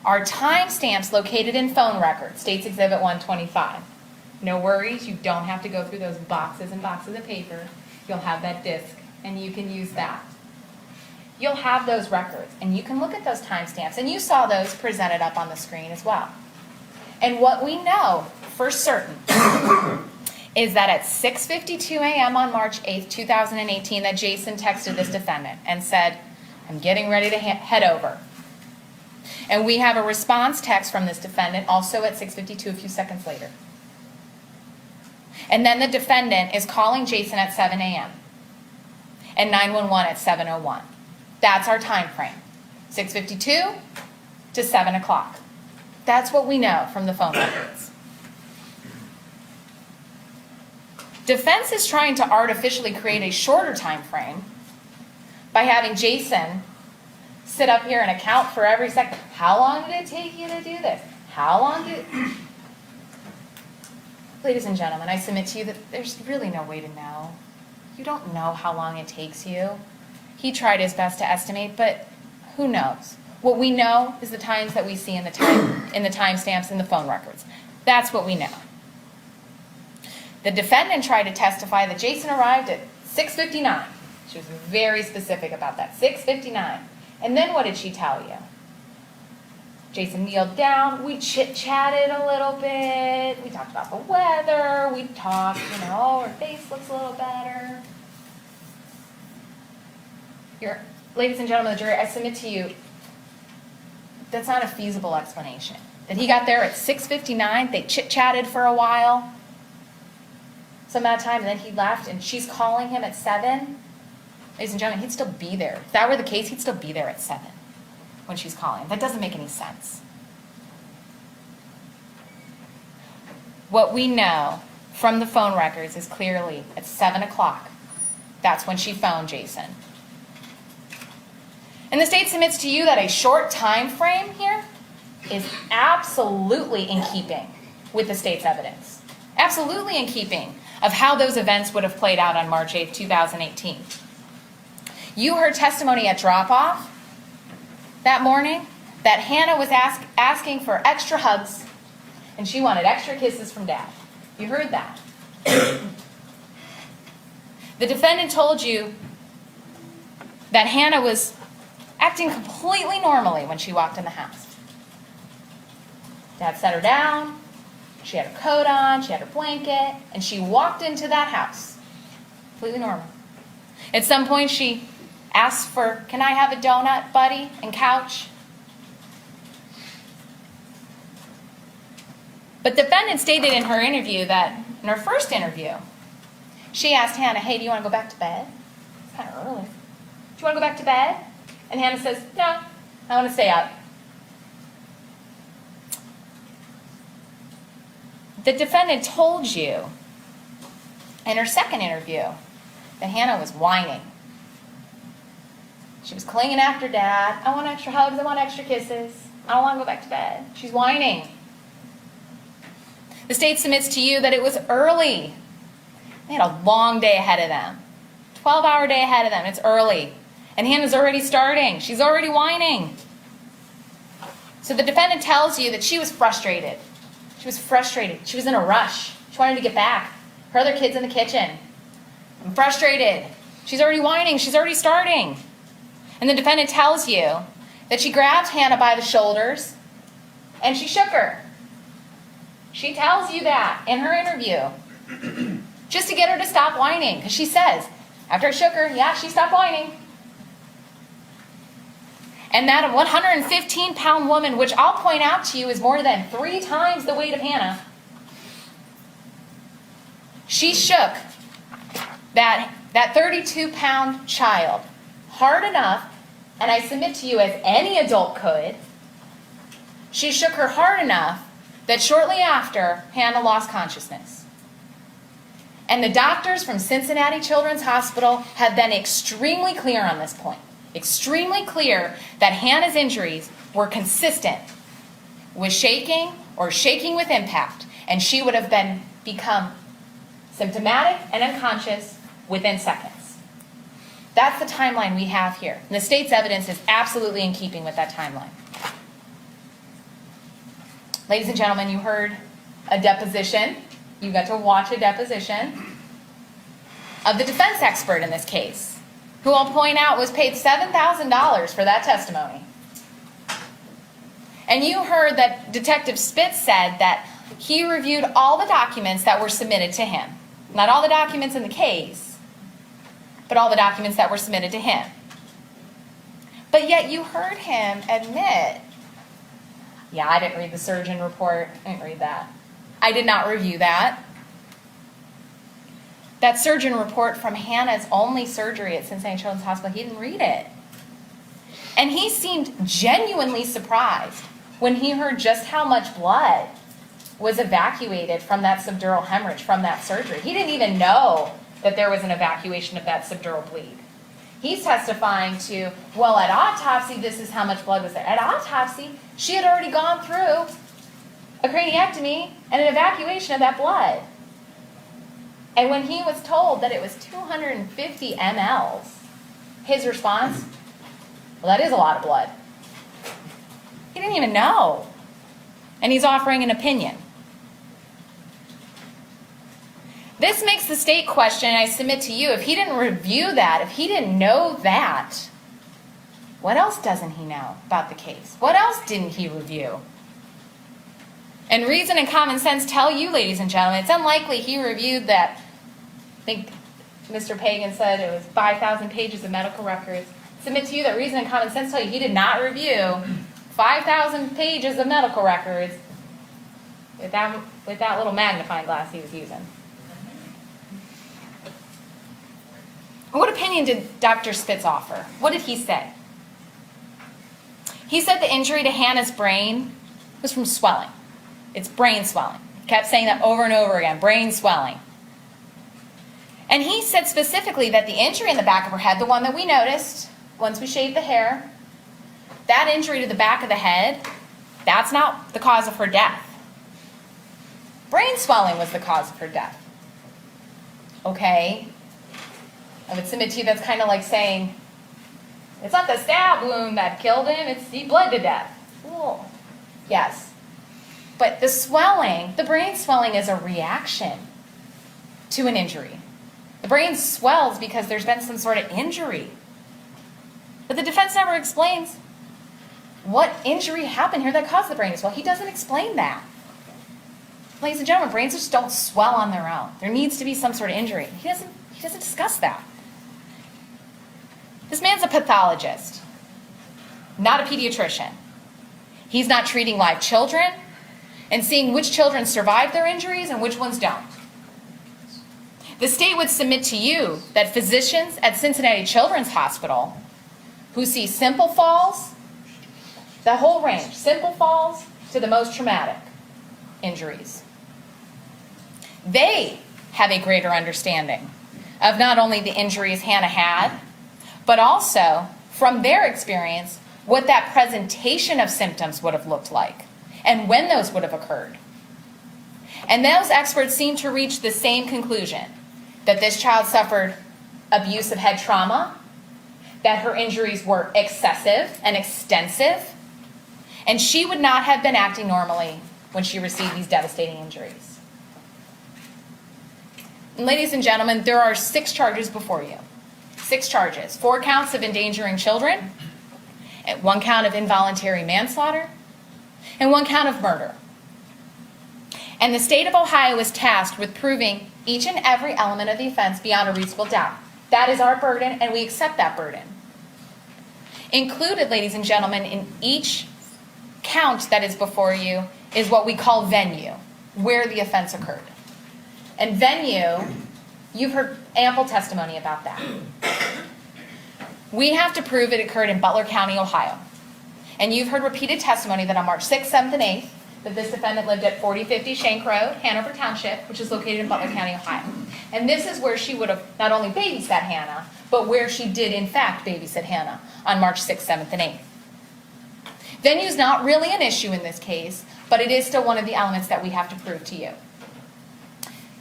are timestamps located in phone records, State's Exhibit 125. No worries, you don't have to go through those boxes and boxes of paper. You'll have that disc, and you can use that. You'll have those records, and you can look at those timestamps, and you saw those presented up on the screen as well. And what we know for certain is that at 6:52 a.m. on March 8th, 2018, that Jason texted this defendant and said, I'm getting ready to head over. And we have a response text from this defendant also at 6:52, a few seconds later. And then the defendant is calling Jason at 7 a.m. and 911 at 7:01. That's our time frame, 6:52 to 7 o'clock. That's what we know from the phone records. Defense is trying to artificially create a shorter time frame by having Jason sit up here and account for every second. How long did it take you to do this? How long did... Ladies and gentlemen, I submit to you that there's really no way to know. You don't know how long it takes you. He tried his best to estimate, but who knows? What we know is the times that we see in the timestamps in the phone records. That's what we know. The defendant tried to testify that Jason arrived at 6:59. She was very specific about that, 6:59. And then what did she tell you? Jason kneeled down, we chit-chatted a little bit, we talked about the weather, we talked, her face looks a little better. Ladies and gentlemen of the jury, I submit to you, that's not a feasible explanation. That he got there at 6:59, they chit-chatted for a while, some amount of time, and then he left, and she's calling him at 7. Ladies and gentlemen, he'd still be there. If that were the case, he'd still be there at 7 when she's calling. That doesn't make any sense. What we know from the phone records is clearly at 7 o'clock. That's when she phoned Jason. And the state submits to you that a short time frame here is absolutely in keeping with the state's evidence. Absolutely in keeping of how those events would have played out on March 8th, 2018. You heard testimony at drop-off that morning that Hannah was asking for extra hugs and she wanted extra kisses from Dad. You heard that. The defendant told you that Hannah was acting completely normally when she walked in the house. Dad set her down, she had her coat on, she had her blanket, and she walked into that house. Completely normal. At some point she asked for, can I have a donut, buddy, and couch? But the defendant stated in her interview that, in her first interview, she asked Hannah, hey, do you want to go back to bed? It's kind of early. Do you want to go back to bed? And Hannah says, no, I want to stay up. The defendant told you in her second interview that Hannah was whining. She was clinging after Dad. I want extra hugs, I want extra kisses. I don't want to go back to bed. She's whining. The state submits to you that it was early. They had a long day ahead of them. 12-hour day ahead of them. It's early. And Hannah's already starting. She's already whining. So the defendant tells you that she was frustrated. She was frustrated. She was in a rush. She wanted to get back. Her other kid's in the kitchen. I'm frustrated. She's already whining. She's already starting. And the defendant tells you that she grabbed Hannah by the shoulders and she shook her. She tells you that in her interview, just to get her to stop whining, because she says, after I shook her, yeah, she stopped whining. And that 115-pound woman, which I'll point out to you is more than 3 times the weight of Hannah, she shook that 32-pound child hard enough, and I submit to you as any adult could, she shook her hard enough that shortly after, Hannah lost consciousness. And the doctors from Cincinnati Children's Hospital have been extremely clear on this point. Extremely clear that Hannah's injuries were consistent with shaking or shaking with impact, and she would have become symptomatic and unconscious within seconds. That's the timeline we have here. And the state's evidence is absolutely in keeping with that timeline. Ladies and gentlemen, you heard a deposition. You got to watch a deposition of the defense expert in this case, who I'll point out was paid $7,000 for that testimony. And you heard that Detective Spitz said that he reviewed all the documents that were submitted to him. Not all the documents in the case, but all the documents that were submitted to him. But yet you heard him admit, yeah, I didn't read the surgeon report. I didn't read that. I did not review that. That surgeon report from Hannah's only surgery at Cincinnati Children's Hospital, he didn't read it. And he seemed genuinely surprised when he heard just how much blood was evacuated from that subdural hemorrhage from that surgery. He didn't even know that there was an evacuation of that subdural bleed. He's testifying to, well, at autopsy, this is how much blood was there. At autopsy, she had already gone through a craniectomy and an evacuation of that blood. And when he was told that it was 250 mLs, his response, well, that is a lot of blood. He didn't even know. And he's offering an opinion. This makes the state question, and I submit to you, if he didn't review that, if he didn't know that, what else doesn't he know about the case? What else didn't he review? And reason and common sense tell you, ladies and gentlemen, it's unlikely he reviewed that. I think Mr. Pagan said it was 5,000 pages of medical records. Submit to you that reason and common sense tell you he did not review 5,000 pages of medical records with that little magnifying glass he was using. What opinion did Dr. Spitz offer? What did he say? He said the injury to Hannah's brain was from swelling. It's brain swelling. He kept saying that over and over again, brain swelling. And he said specifically that the injury in the back of her head, the one that we noticed once we shaved the hair, that injury to the back of the head, that's not the cause of her death. Brain swelling was the cause of her death. Okay? I would submit to you that's kind of like saying, it's not the stab wound that killed him, he bled to death. Cool. Yes. But the swelling, the brain swelling is a reaction to an injury. The brain swells because there's been some sort of injury. But the defense never explains what injury happened here that caused the brain to swell. He doesn't explain that. Ladies and gentlemen, brains just don't swell on their own. There needs to be some sort of injury. He doesn't discuss that. This man's a pathologist, not a pediatrician. He's not treating live children and seeing which children survive their injuries and which ones don't. The state would submit to you that physicians at Cincinnati Children's Hospital who see simple falls, the whole range, simple falls to the most traumatic injuries, they have a greater understanding of not only the injuries Hannah had, but also, from their experience, what that presentation of symptoms would have looked like and when those would have occurred. And those experts seem to reach the same conclusion, that this child suffered abusive head trauma, that her injuries were excessive and extensive, and she would not have been acting normally when she received these devastating injuries. And ladies and gentlemen, there are 6 charges before you. 6 charges. 4 counts of endangering children and 1 count of involuntary manslaughter, and 1 count of murder. And the state of Ohio is tasked with proving each and every element of the offense beyond a reasonable doubt. That is our burden, and we accept that burden. Included, ladies and gentlemen, in each count that is before you is what we call venue, where the offense occurred. And venue, you've heard ample testimony about that. We have to prove it occurred in Butler County, Ohio. And you've heard repeated testimony that on March 6th, 7th, and 8th, that this defendant lived at 4050 Shank Road, Hanover Township, which is located in Butler County, Ohio. And this is where she would have not only babysat Hannah, but where she did in fact babysit Hannah on March 6th, 7th, and 8th. Venue is not really an issue in this case, but it is still one of the elements that we have to prove to you.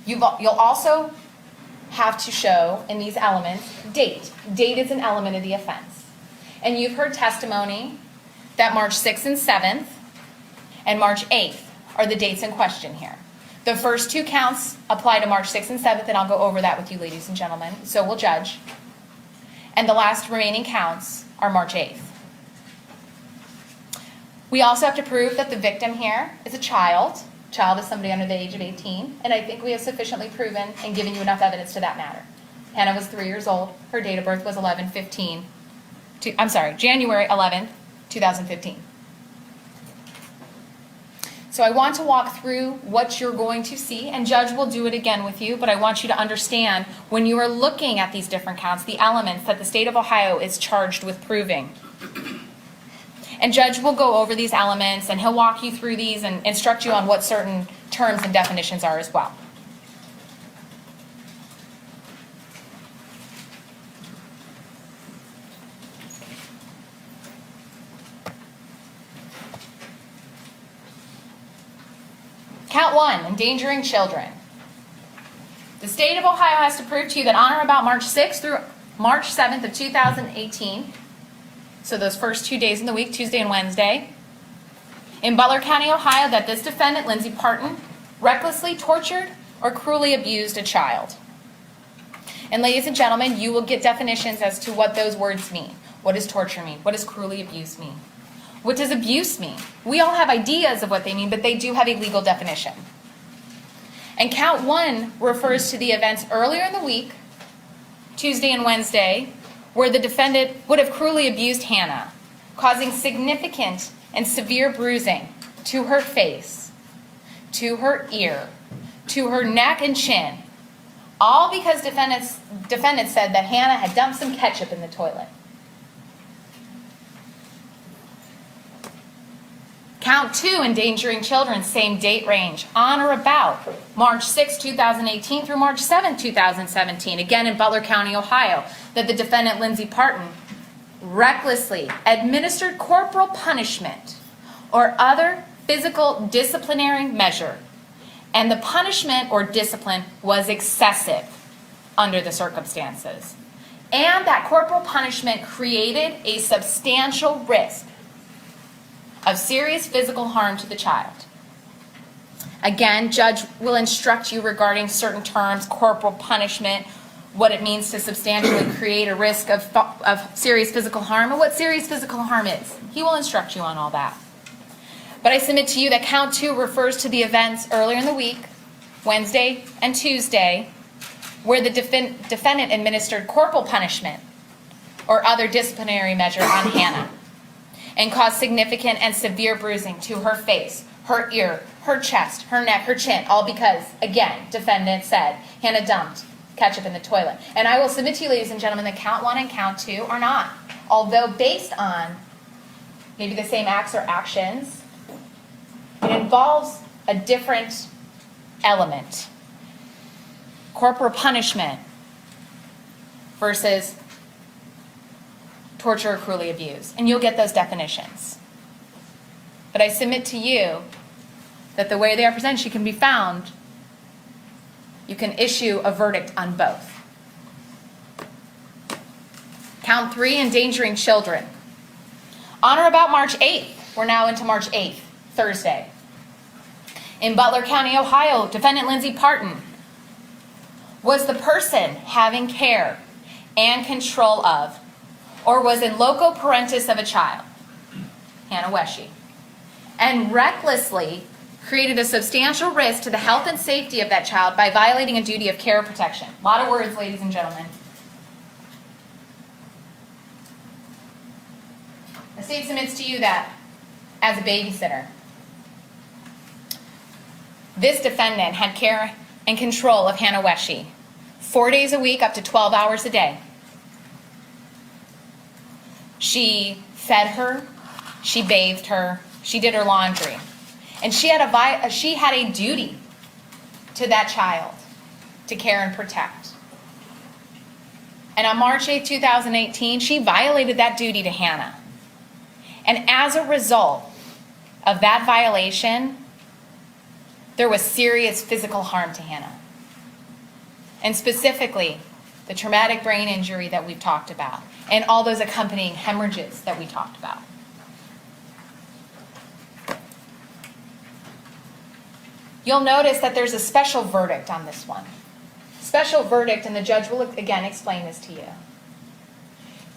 You'll also have to show in these elements date. Date is an element of the offense. And you've heard testimony that March 6th and 7th and March 8th are the dates in question here. The first 2 counts apply to March 6th and 7th, and I'll go over that with you, ladies and gentlemen, so we'll judge. And the last remaining counts are March 8th. We also have to prove that the victim here is a child. Child is somebody under the age of 18, and I think we have sufficiently proven and given you enough evidence to that matter. Hannah was 3 years old. Her date of birth was January 11th, 2015. So I want to walk through what you're going to see, and Judge will do it again with you, but I want you to understand when you are looking at these different counts, the elements that the state of Ohio is charged with proving. And Judge will go over these elements, and he'll walk you through these and instruct you on what certain terms and definitions are as well. Count 1, endangering children. The state of Ohio has to prove to you that on or about March 6th through March 7th of 2018, so those first 2 days in the week, Tuesday and Wednesday, in Butler County, Ohio, that this defendant, Lindsay Partin, recklessly tortured or cruelly abused a child. And ladies and gentlemen, you will get definitions as to what those words mean. What does torture mean? What does cruelly abuse mean? What does abuse mean? We all have ideas of what they mean, but they do have a legal definition. And count 1 refers to the events earlier in the week, Tuesday and Wednesday, where the defendant would have cruelly abused Hannah, causing significant and severe bruising to her face, to her ear, to her neck and chin, all because defendant said that Hannah had dumped some ketchup in the toilet. Count 2, endangering children, same date range, on or about March 6, 2018 through March 7, 2017, again in Butler County, Ohio, that the defendant, Lindsay Partin, recklessly administered corporal punishment or other physical disciplinary measure, and the punishment or discipline was excessive under the circumstances, and that corporal punishment created a substantial risk of serious physical harm to the child. Again, Judge will instruct you regarding certain terms, corporal punishment, what it means to substantially create a risk of serious physical harm, and what serious physical harm is. He will instruct you on all that. But I submit to you that count 2 refers to the events earlier in the week, Wednesday and Tuesday, where the defendant administered corporal punishment or other disciplinary measure on Hannah, and caused significant and severe bruising to her face, her ear, her chest, her neck, her chin, all because, again, defendant said Hannah dumped ketchup in the toilet. And I will submit to you, ladies and gentlemen, that count 1 and count 2 are not. Although based on maybe the same acts or actions, it involves a different element. Corporal punishment versus torture or cruelly abuse. And you'll get those definitions. But I submit to you that the way they are presented, she can be found, you can issue a verdict on both. Count 3, endangering children. On or about March 8th, we're now into March 8th, Thursday. In Butler County, Ohio, defendant Lindsay Partin was the person having care and control of, or was in loco parentis of a child. Hannah Wesche, and recklessly created a substantial risk to the health and safety of that child by violating a duty of care or protection. A lot of words, ladies and gentlemen. The state submits to you that, as a babysitter, this defendant had care and control of Hannah Wesche 4 days a week, up to 12 hours a day. She fed her, she bathed her, she did her laundry. And she had a duty to that child to care and protect. And on March 8, 2018, she violated that duty to Hannah. And as a result of that violation, there was serious physical harm to Hannah. And specifically, the traumatic brain injury that we've talked about, and all those accompanying hemorrhages that we talked about. You'll notice that there's a special verdict on this one. Special verdict, and the judge will again explain this to you.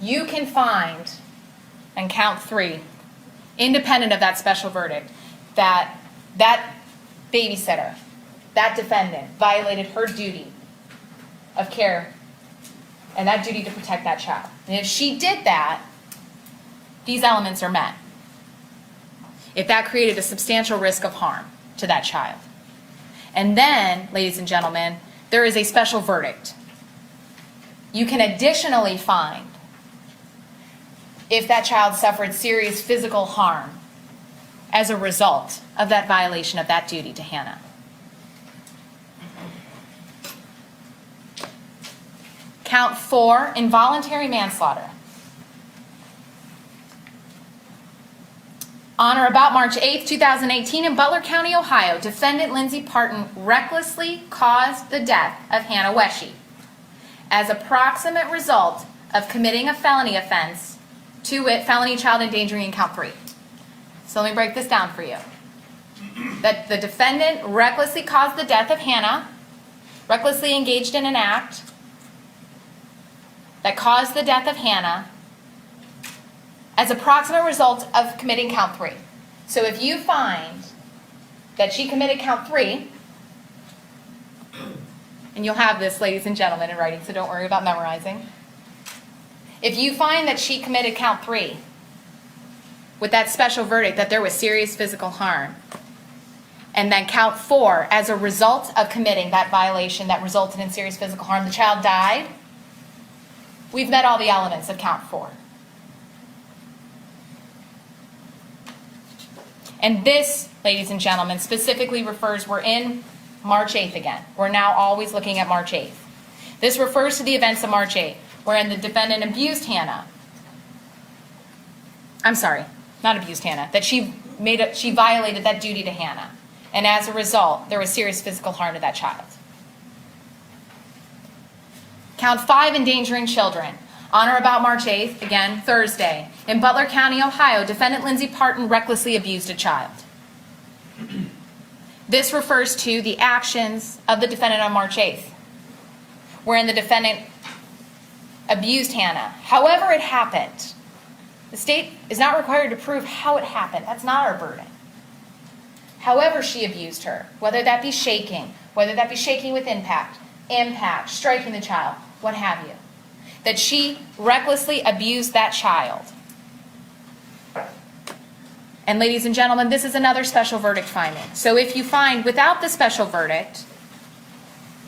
You can find, on count 3, independent of that special verdict, that that babysitter, that defendant, violated her duty of care and that duty to protect that child. And if she did that, these elements are met. If that created a substantial risk of harm to that child. And then, ladies and gentlemen, there is a special verdict. You can additionally find if that child suffered serious physical harm as a result of that violation of that duty to Hannah. Count 4, involuntary manslaughter. On or about March 8, 2018, in Butler County, Ohio, defendant Lindsay Partin recklessly caused the death of Hannah Wesche as a proximate result of committing a felony offense, to wit, felony child endangering in count 3. So let me break this down for you. That the defendant recklessly caused the death of Hannah, recklessly engaged in an act that caused the death of Hannah as a proximate result of committing count 3. So if you find that she committed count 3, and you'll have this, ladies and gentlemen, in writing, so don't worry about memorizing. If you find that she committed count 3 with that special verdict that there was serious physical harm, and then count 4 as a result of committing that violation that resulted in serious physical harm, the child died, we've met all the elements of count 4. And this, ladies and gentlemen, specifically refers, we're in March 8th again. We're now always looking at March 8th. This refers to the events of March 8th, wherein the defendant abused Hannah. I'm sorry, not abused Hannah, that she violated that duty to Hannah. And as a result, there was serious physical harm to that child. Count 5, endangering children. On or about March 8th, again, Thursday, in Butler County, Ohio, defendant Lindsay Partin recklessly abused a child. This refers to the actions of the defendant on March 8th, wherein the defendant abused Hannah. However it happened, the state is not required to prove how it happened. That's not our burden. However she abused her, whether that be shaking with impact, striking the child, what have you, that she recklessly abused that child. And ladies and gentlemen, this is another special verdict finding. So if you find without the special verdict,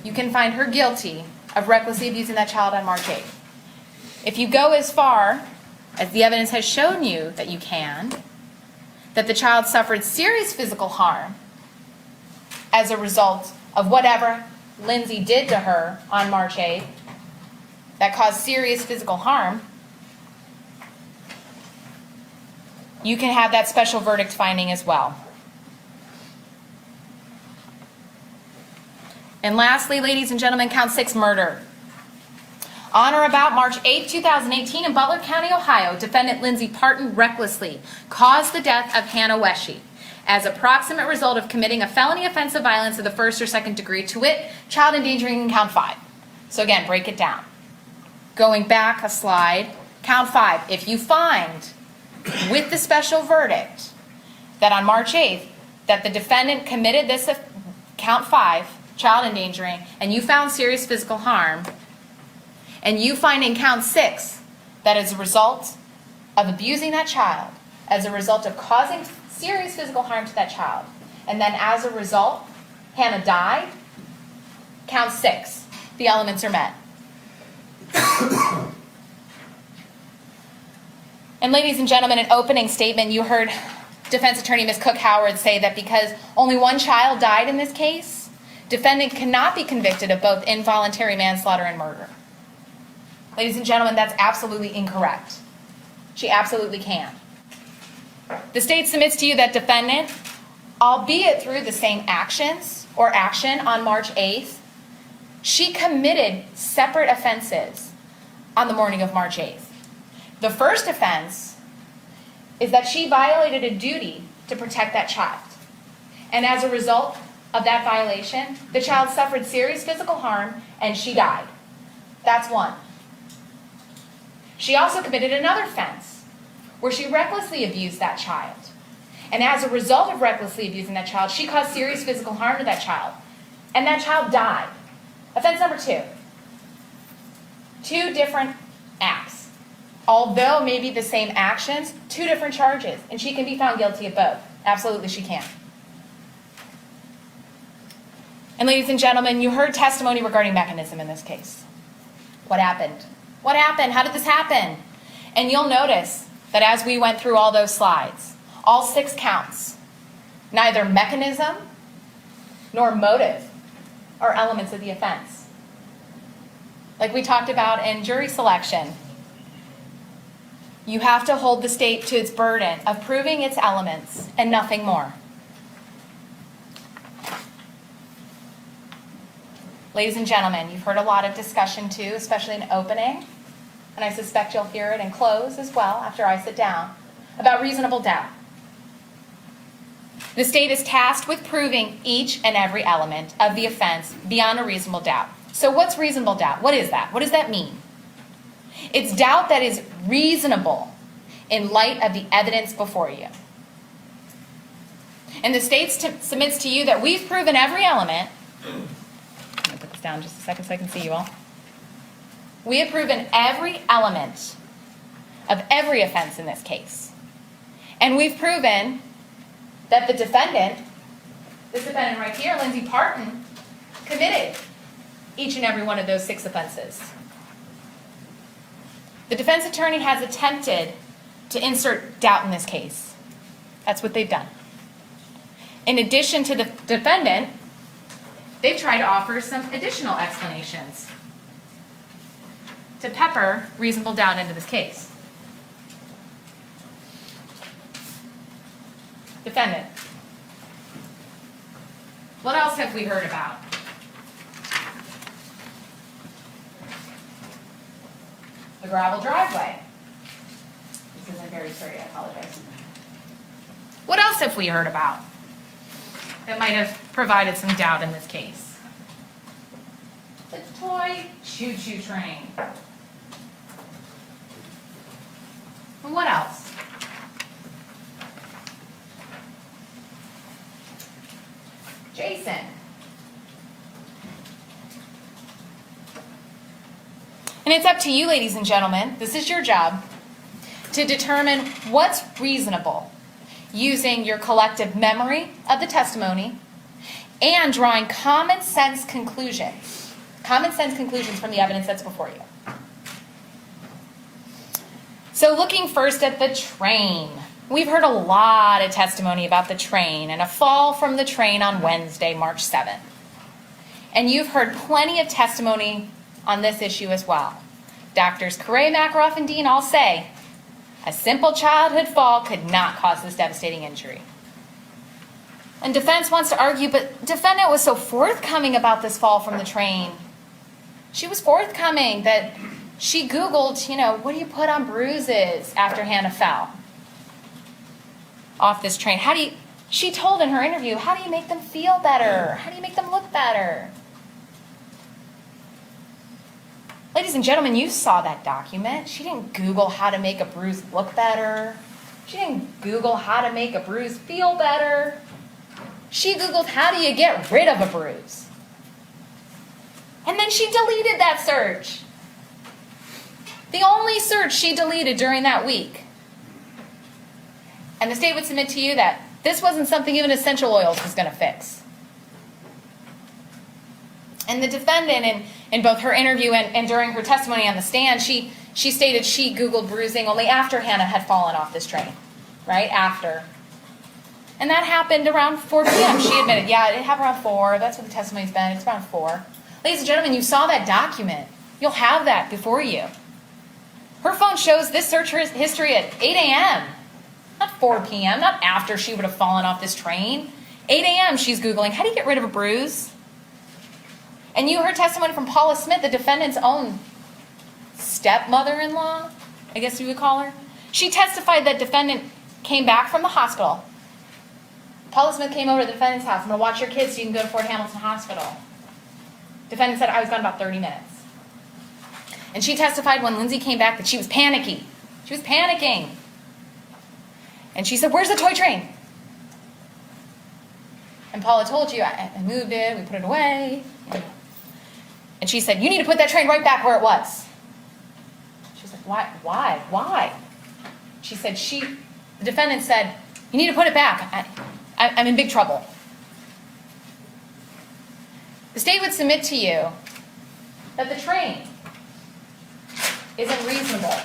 you can find her guilty of recklessly abusing that child on March 8th. If you go as far as the evidence has shown you that you can, that the child suffered serious physical harm as a result of whatever Lindsay did to her on March 8th, that caused serious physical harm, you can have that special verdict finding as well. And lastly, ladies and gentlemen, count 6, murder. On or about March 8, 2018, in Butler County, Ohio, defendant Lindsay Partin recklessly caused the death of Hannah Wesche as a proximate result of committing a felony offense of violence of the first or second degree, to wit, child endangering in count 5. So again, break it down. Going back a slide, count 5. If you find with the special verdict that on March 8th, that the defendant committed this count 5, child endangering, and you found serious physical harm, and you find in count 6 that as a result of abusing that child, as a result of causing serious physical harm to that child, and then as a result, Hannah died, count 6, the elements are met. And ladies and gentlemen, in opening statement, you heard defense attorney Ms. Cook Howard say that because only one child died in this case, defendant cannot be convicted of both involuntary manslaughter and murder. Ladies and gentlemen, that's absolutely incorrect. She absolutely can. The state submits to you that defendant, albeit through the same actions or action on March 8th, she committed separate offenses on the morning of March 8th. The first offense is that she violated a duty to protect that child. And as a result of that violation, the child suffered serious physical harm and she died. That's one. She also committed another offense where she recklessly abused that child. And as a result of recklessly abusing that child, she caused serious physical harm to that child. And that child died. Offense number 2. 2 different acts. Although maybe the same actions, 2 different charges. And she can be found guilty of both. Absolutely she can. And ladies and gentlemen, you heard testimony regarding mechanism in this case. What happened? What happened? How did this happen? And you'll notice that as we went through all those slides, all 6 counts, neither mechanism nor motive are elements of the offense. Like we talked about in jury selection, you have to hold the state to its burden of proving its elements and nothing more. Ladies and gentlemen, you've heard a lot of discussion too, especially in opening, and I suspect you'll hear it in close as well after I sit down, about reasonable doubt. The state is tasked with proving each and every element of the offense beyond a reasonable doubt. So what's reasonable doubt? What is that? What does that mean? It's doubt that is reasonable in light of the evidence before you. And the state submits to you that we've proven every element. I'm going to put this down just a second so I can see you all. We have proven every element of every offense in this case. And we've proven that the defendant, this defendant right here, Lindsay Partin, committed each and every one of those 6 offenses. The defense attorney has attempted to insert doubt in this case. That's what they've done. In addition to the defendant, they've tried to offer some additional explanations to pepper reasonable doubt into this case. Defendant. What else have we heard about? The gravel driveway. This isn't very sturdy, I apologize. What else have we heard about that might have provided some doubt in this case? The toy choo-choo train. And what else? Jason. And it's up to you, ladies and gentlemen, this is your job, to determine what's reasonable using your collective memory of the testimony and drawing common sense conclusions from the evidence that's before you. So looking first at the train. We've heard a lot of testimony about the train and a fall from the train on Wednesday, March 7th. And you've heard plenty of testimony on this issue as well. Doctors Correa, Makaroff, and Dean all say a simple childhood fall could not cause this devastating injury. And defense wants to argue, but defendant was so forthcoming about this fall from the train. She was forthcoming that she Googled, what do you put on bruises after Hannah fell off this train? She told in her interview, how do you make them feel better? How do you make them look better? Ladies and gentlemen, you saw that document. She didn't Google how to make a bruise look better. She didn't Google how to make a bruise feel better. She Googled how do you get rid of a bruise. And then she deleted that search. The only search she deleted during that week. And the state would submit to you that this wasn't something even essential oils was going to fix. And the defendant, in both her interview and during her testimony on the stand, she stated she Googled bruising only after Hannah had fallen off this train, right? After. And that happened around 4 p.m. She admitted, yeah, it happened around 4. That's what the testimony's been. It's around 4. Ladies and gentlemen, you saw that document. You'll have that before you. Her phone shows this search history at 8 a.m., not 4 p.m., not after she would have fallen off this train. 8 a.m. she's Googling, how do you get rid of a bruise? And you heard testimony from Paula Smith, the defendant's own stepmother-in-law, I guess you would call her. She testified that defendant came back from the hospital. Paula Smith came over to the defendant's house. I'm going to watch your kids so you can go to Fort Hamilton Hospital. Defendant said, I was gone about 30 minutes. And she testified when Lindsay came back that she was panicky. She was panicking. And she said, where's the toy train? And Paula told you, I moved it, we put it away. And she said, you need to put that train right back where it was. She was like, why? She said, the defendant said, you need to put it back. I'm in big trouble. The state would submit to you that the train isn't reasonable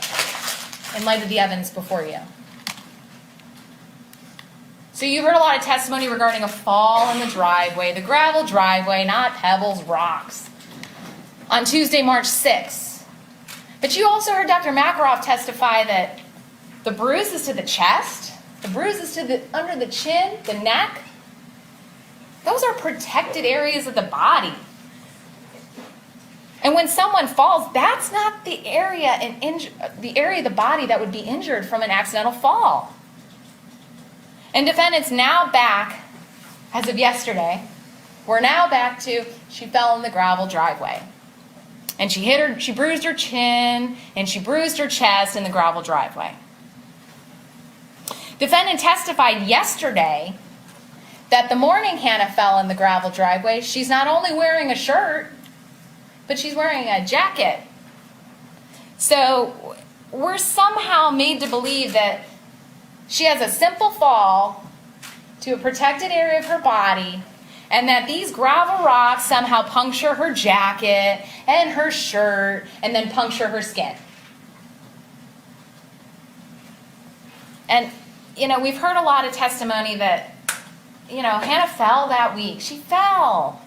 in light of the evidence before you. So you heard a lot of testimony regarding a fall in the driveway, the gravel driveway, not pebbles, rocks, on Tuesday, March 6th. But you also heard Dr. Makaroff testify that the bruises to the chest, the bruises to under the chin, the neck, those are protected areas of the body. And when someone falls, that's not the area of the body that would be injured from an accidental fall. And defendant's now back, as of yesterday, we're now back to she fell in the gravel driveway. And she bruised her chin, and she bruised her chest in the gravel driveway. Defendant testified yesterday that the morning Hannah fell in the gravel driveway, she's not only wearing a shirt, but she's wearing a jacket. So we're somehow made to believe that she has a simple fall to a protected area of her body, and that these gravel rocks somehow puncture her jacket and her shirt and then puncture her skin. And, we've heard a lot of testimony that, Hannah fell that week. She fell.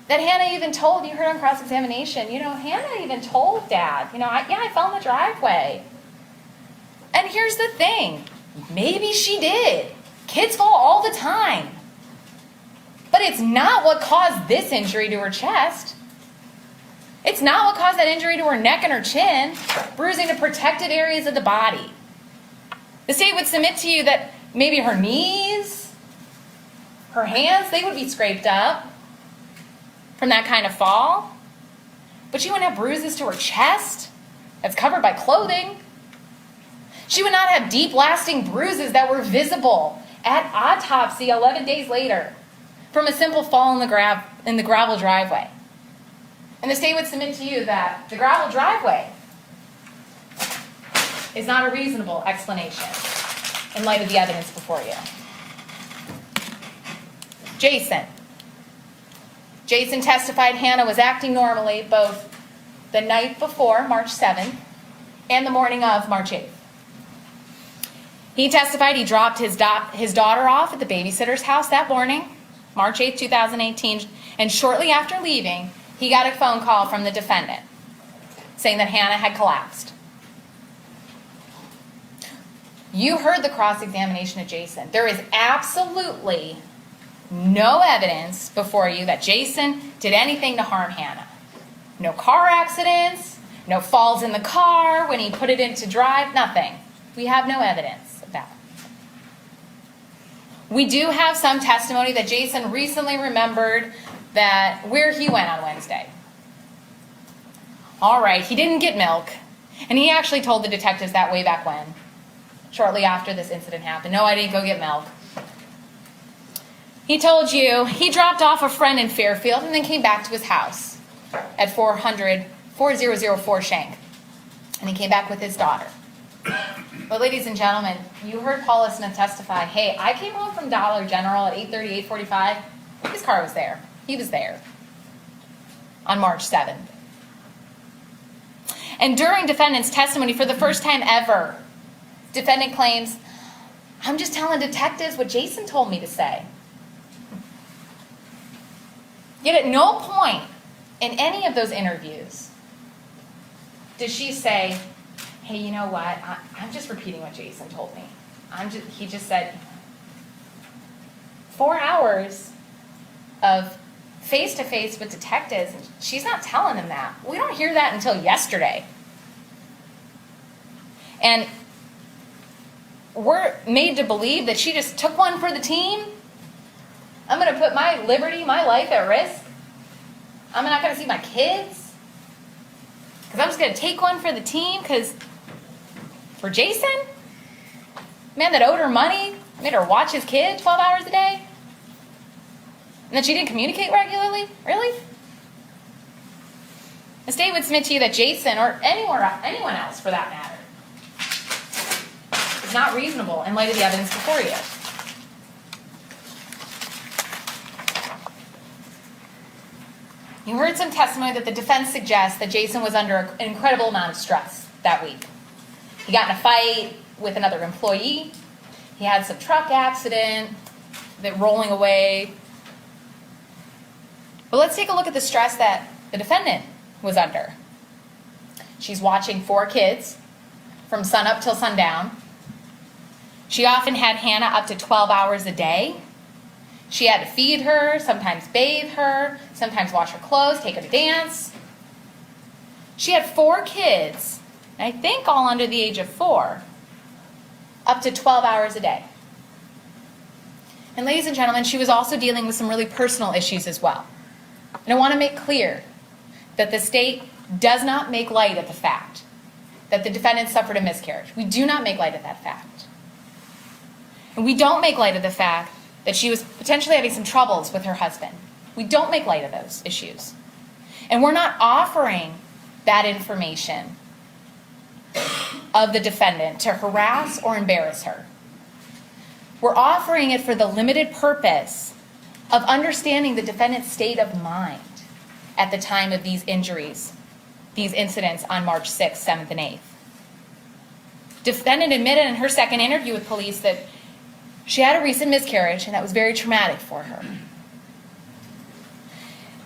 That Hannah even told, you heard on cross-examination, Hannah even told Dad, I fell in the driveway. And here's the thing, maybe she did. Kids fall all the time. But it's not what caused this injury to her chest. It's not what caused that injury to her neck and her chin, bruising the protected areas of the body. The state would submit to you that maybe her knees, her hands, they would be scraped up from that kind of fall. But she wouldn't have bruises to her chest that's covered by clothing. She would not have deep, lasting bruises that were visible at autopsy 11 days later from a simple fall in the gravel driveway. And the state would submit to you that the gravel driveway is not a reasonable explanation in light of the evidence before you. Jason testified Hannah was acting normally both the night before, March 7th, and the morning of March 8th. He testified he dropped his daughter off at the babysitter's house that morning, March 8th, 2018, and shortly after leaving, he got a phone call from the defendant saying that Hannah had collapsed. You heard the cross-examination of Jason. There is absolutely no evidence before you that Jason did anything to harm Hannah. No car accidents, no falls in the car when he put it into drive, nothing. We have no evidence of that. We do have some testimony that Jason recently remembered that where he went on Wednesday. All right, he didn't get milk, and he actually told the detectives that way back when. shortly after this incident happened. No, I didn't go get milk. He told you he dropped off a friend in Fairfield and then came back to his house at 4004 Shank. And he came back with his daughter. But ladies and gentlemen, you heard Paula Smith testify, hey, I came home from Dollar General at 8:30, 8:45. His car was there. He was there on March 7th. And during defendant's testimony, for the first time ever, defendant claims, I'm just telling detectives what Jason told me to say. Yet at no point in any of those interviews did she say, hey, you know what, I'm just repeating what Jason told me. He just said, 4 hours of face-to-face with detectives, and she's not telling them that. We don't hear that until yesterday. And we're made to believe that she just took one for the team. I'm going to put my liberty, my life at risk. I'm not going to see my kids. Because I'm just going to take one for the team because for Jason, man that owed her money, made her watch his kid 12 hours a day. And that she didn't communicate regularly? Really? The state would submit to you that Jason, or anyone else for that matter, is not reasonable in light of the evidence before you. You heard some testimony that the defense suggests that Jason was under an incredible amount of stress that week. He got in a fight with another employee. He had some truck accident, that rolling away. But let's take a look at the stress that the defendant was under. She's watching 4 kids from sunup till sundown. She often had Hannah up to 12 hours a day. She had to feed her, sometimes bathe her, sometimes wash her clothes, take her to dance. She had 4 kids, I think all under the age of 4, up to 12 hours a day. And ladies and gentlemen, she was also dealing with some really personal issues as well. And I want to make clear that the state does not make light of the fact that the defendant suffered a miscarriage. We do not make light of that fact. And we don't make light of the fact that she was potentially having some troubles with her husband. We don't make light of those issues. And we're not offering that information of the defendant to harass or embarrass her. We're offering it for the limited purpose of understanding the defendant's state of mind at the time of these injuries, these incidents on March 6th, 7th, and 8th. Defendant admitted in her second interview with police that she had a recent miscarriage and that was very traumatic for her.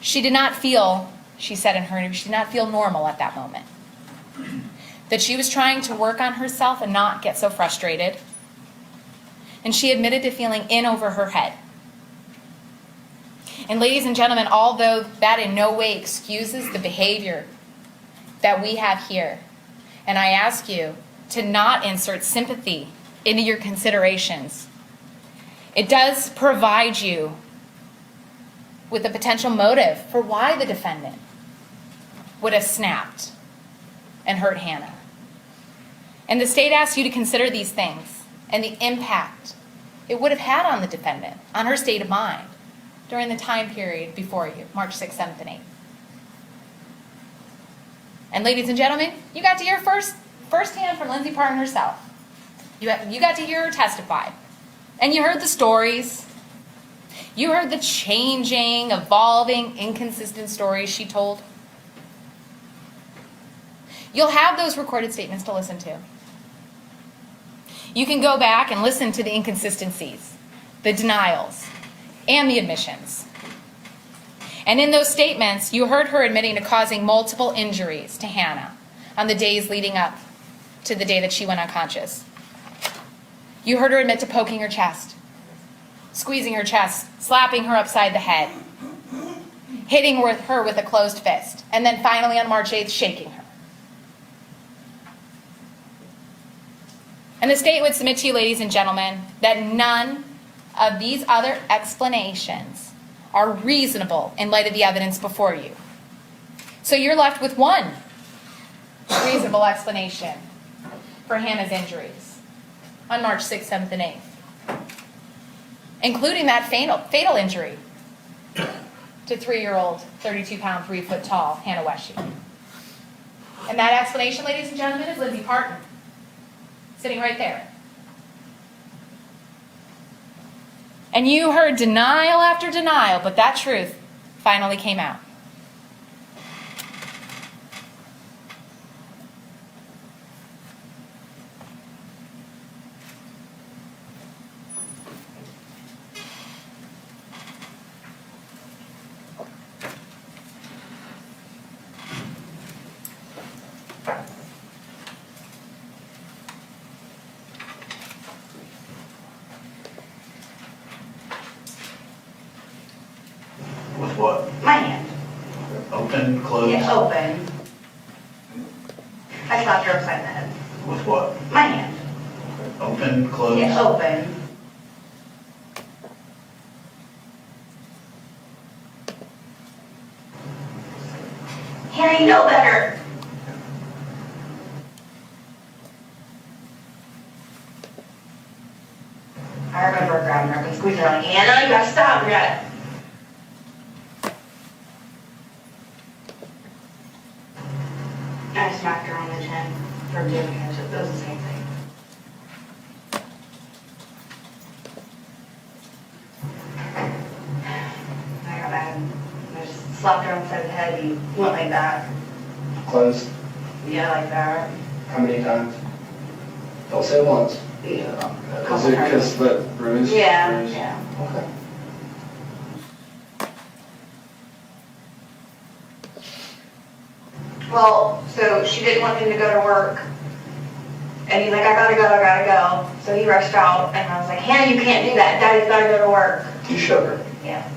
She did not feel, she said in her interview, she did not feel normal at that moment. That she was trying to work on herself and not get so frustrated. And she admitted to feeling in over her head. And ladies and gentlemen, although that in no way excuses the behavior that we have here, and I ask you to not insert sympathy into your considerations, it does provide you with a potential motive for why the defendant would have snapped and hurt Hannah. And the state asks you to consider these things and the impact it would have had on the defendant, on her state of mind, during the time period before you, March 6th, 7th, and 8th. And ladies and gentlemen, you got to hear firsthand from Lindsay Partin herself. You got to hear her testify. And you heard the stories. You heard the changing, evolving, inconsistent stories she told. You'll have those recorded statements to listen to. You can go back and listen to the inconsistencies, the denials, and the admissions. And in those statements, you heard her admitting to causing multiple injuries to Hannah on the days leading up to the day that she went unconscious. You heard her admit to poking her chest, squeezing her chest, slapping her upside the head, hitting her with a closed fist, and then finally on March 8th, shaking her. And the state would submit to you, ladies and gentlemen, that none of these other explanations are reasonable in light of the evidence before you. So you're left with one reasonable explanation for Hannah's injuries. on March 6th, 7th, and 8th, including that fatal injury to 3-year-old, 32-pound, 3-foot-tall Hannah Wesche. And that explanation, ladies and gentlemen, is Lindsay Partin, sitting right there. And you heard denial after denial, but that truth finally came out. With what? My hand. Open, closed? Yeah, open. I slapped her upside the head. With what? My hand. Open, closed? Yeah, open. Hannah, you know better. I remember grabbing her and squeezing her on, Hannah, you gotta stop, you gotta. I smacked her on the chin for doing it, so it was the same thing. I got mad. I just slapped her on the side of the head, he went like that. Closed. Yeah, like that. How many times? Don't say once. Yeah. a Is couple it times. because the bruise? Yeah, Bruise? yeah. Okay. Well, so she didn't want him to go to work. And he's like, I gotta go. So he rushed out, and I was like, Hannah, you can't do that. Daddy's gotta go to work. You shook her. Yeah.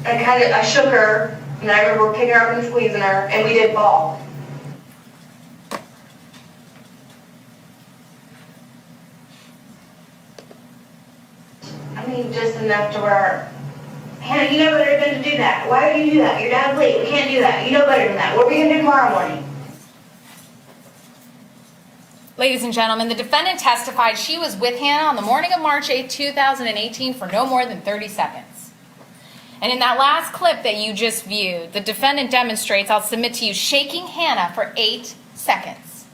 I shook her, and I remember picking her up and squeezing her, and we did fall. I mean, just enough to where, Hannah, you know better than to do that. Why would you do that? Your dad's late. We can't do that. You know better than that. What are we gonna do tomorrow morning? Ladies and gentlemen, the defendant testified she was with Hannah on the morning of March 8, 2018 for no more than 30 seconds. And in that last clip that you just viewed, the defendant demonstrates, I'll submit to you, shaking Hannah for 8 seconds.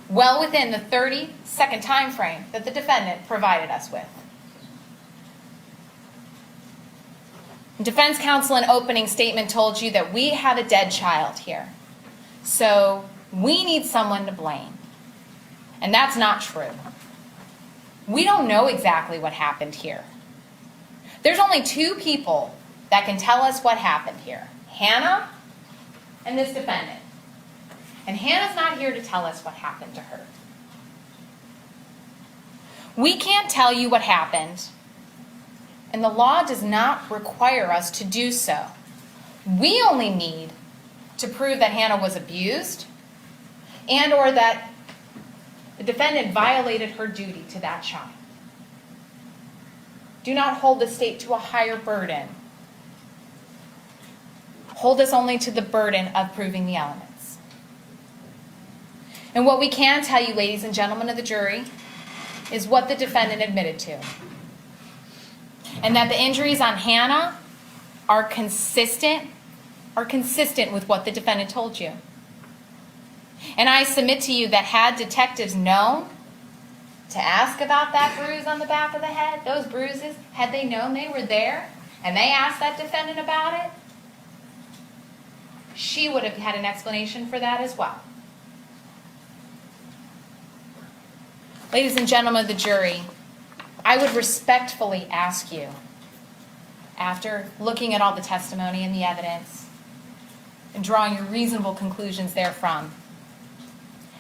Well within the 30-second time frame that the defendant provided us with. Defense counsel in opening statement told you that we have a dead child here. So we need someone to blame. And that's not true. We don't know exactly what happened here. There's only 2 people that can tell us what happened here. Hannah and this defendant. And Hannah's not here to tell us what happened to her. We can't tell you what happened, and the law does not require us to do so. We only need to prove that Hannah was abused and or that the defendant violated her duty to that child. Do not hold the state to a higher burden. Hold us only to the burden of proving the elements. And what we can tell you, ladies and gentlemen of the jury, is what the defendant admitted to. And that the injuries on Hannah are consistent with what the defendant told you. And I submit to you that had detectives known to ask about that bruise on the back of the head, those bruises, had they known they were there, and they asked that defendant about it, she would have had an explanation for that as well. Ladies and gentlemen of the jury, I would respectfully ask you, after looking at all the testimony and the evidence, and drawing your reasonable conclusions therefrom,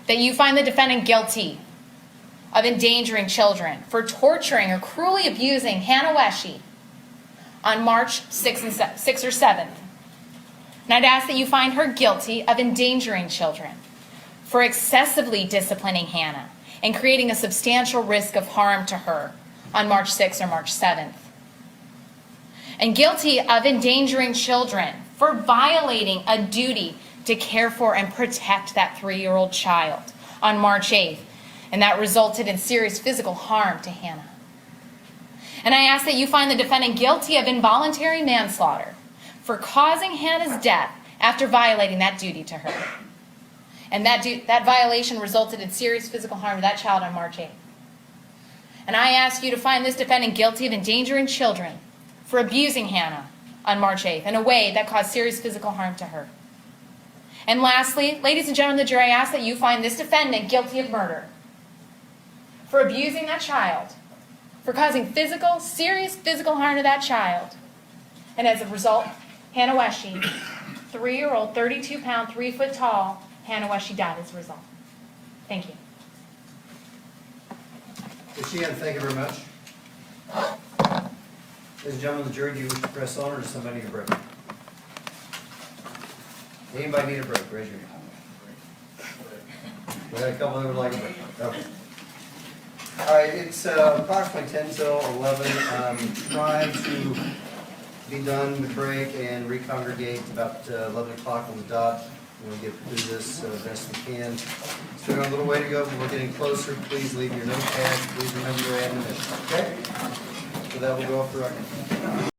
that you find the defendant guilty of endangering children for torturing or cruelly abusing Hannah Wesche on March 6th or 7th. And I'd ask that you find her guilty of endangering children for excessively disciplining Hannah and creating a substantial risk of harm to her on March 6th or March 7th. And guilty of endangering children for violating a duty to care for and protect that 3-year-old child on March 8th, and that resulted in serious physical harm to Hannah. And I ask that you find the defendant guilty of involuntary manslaughter for causing Hannah's death after violating that duty to her. And that violation resulted in serious physical harm to that child on March 8th. And I ask you to find this defendant guilty of endangering children for abusing Hannah on March 8th in a way that caused serious physical harm to her. And lastly, ladies and gentlemen of the jury, I ask that you find this defendant guilty of murder for abusing that child, for causing serious physical harm to that child. And as a result, Hannah Wesche, 3-year-old, 32-pound, 3-foot-tall, Hannah Wesche died as a result. Thank you. Ms. Sheehan, thank you very much. Ladies and gentlemen of the jury, do you wish to press on, or does somebody need a break? Anybody need a break? Raise your hand. We got a couple that would like a break. Okay. All right, it's approximately 10 till 11. Try to be done with break and recongregate about 11 o'clock on the dot. We're going to get through this best we can. Still got a little way to go, but we're getting closer. Please leave your notepad. Please remember your admonition. Okay? So that will go off the record.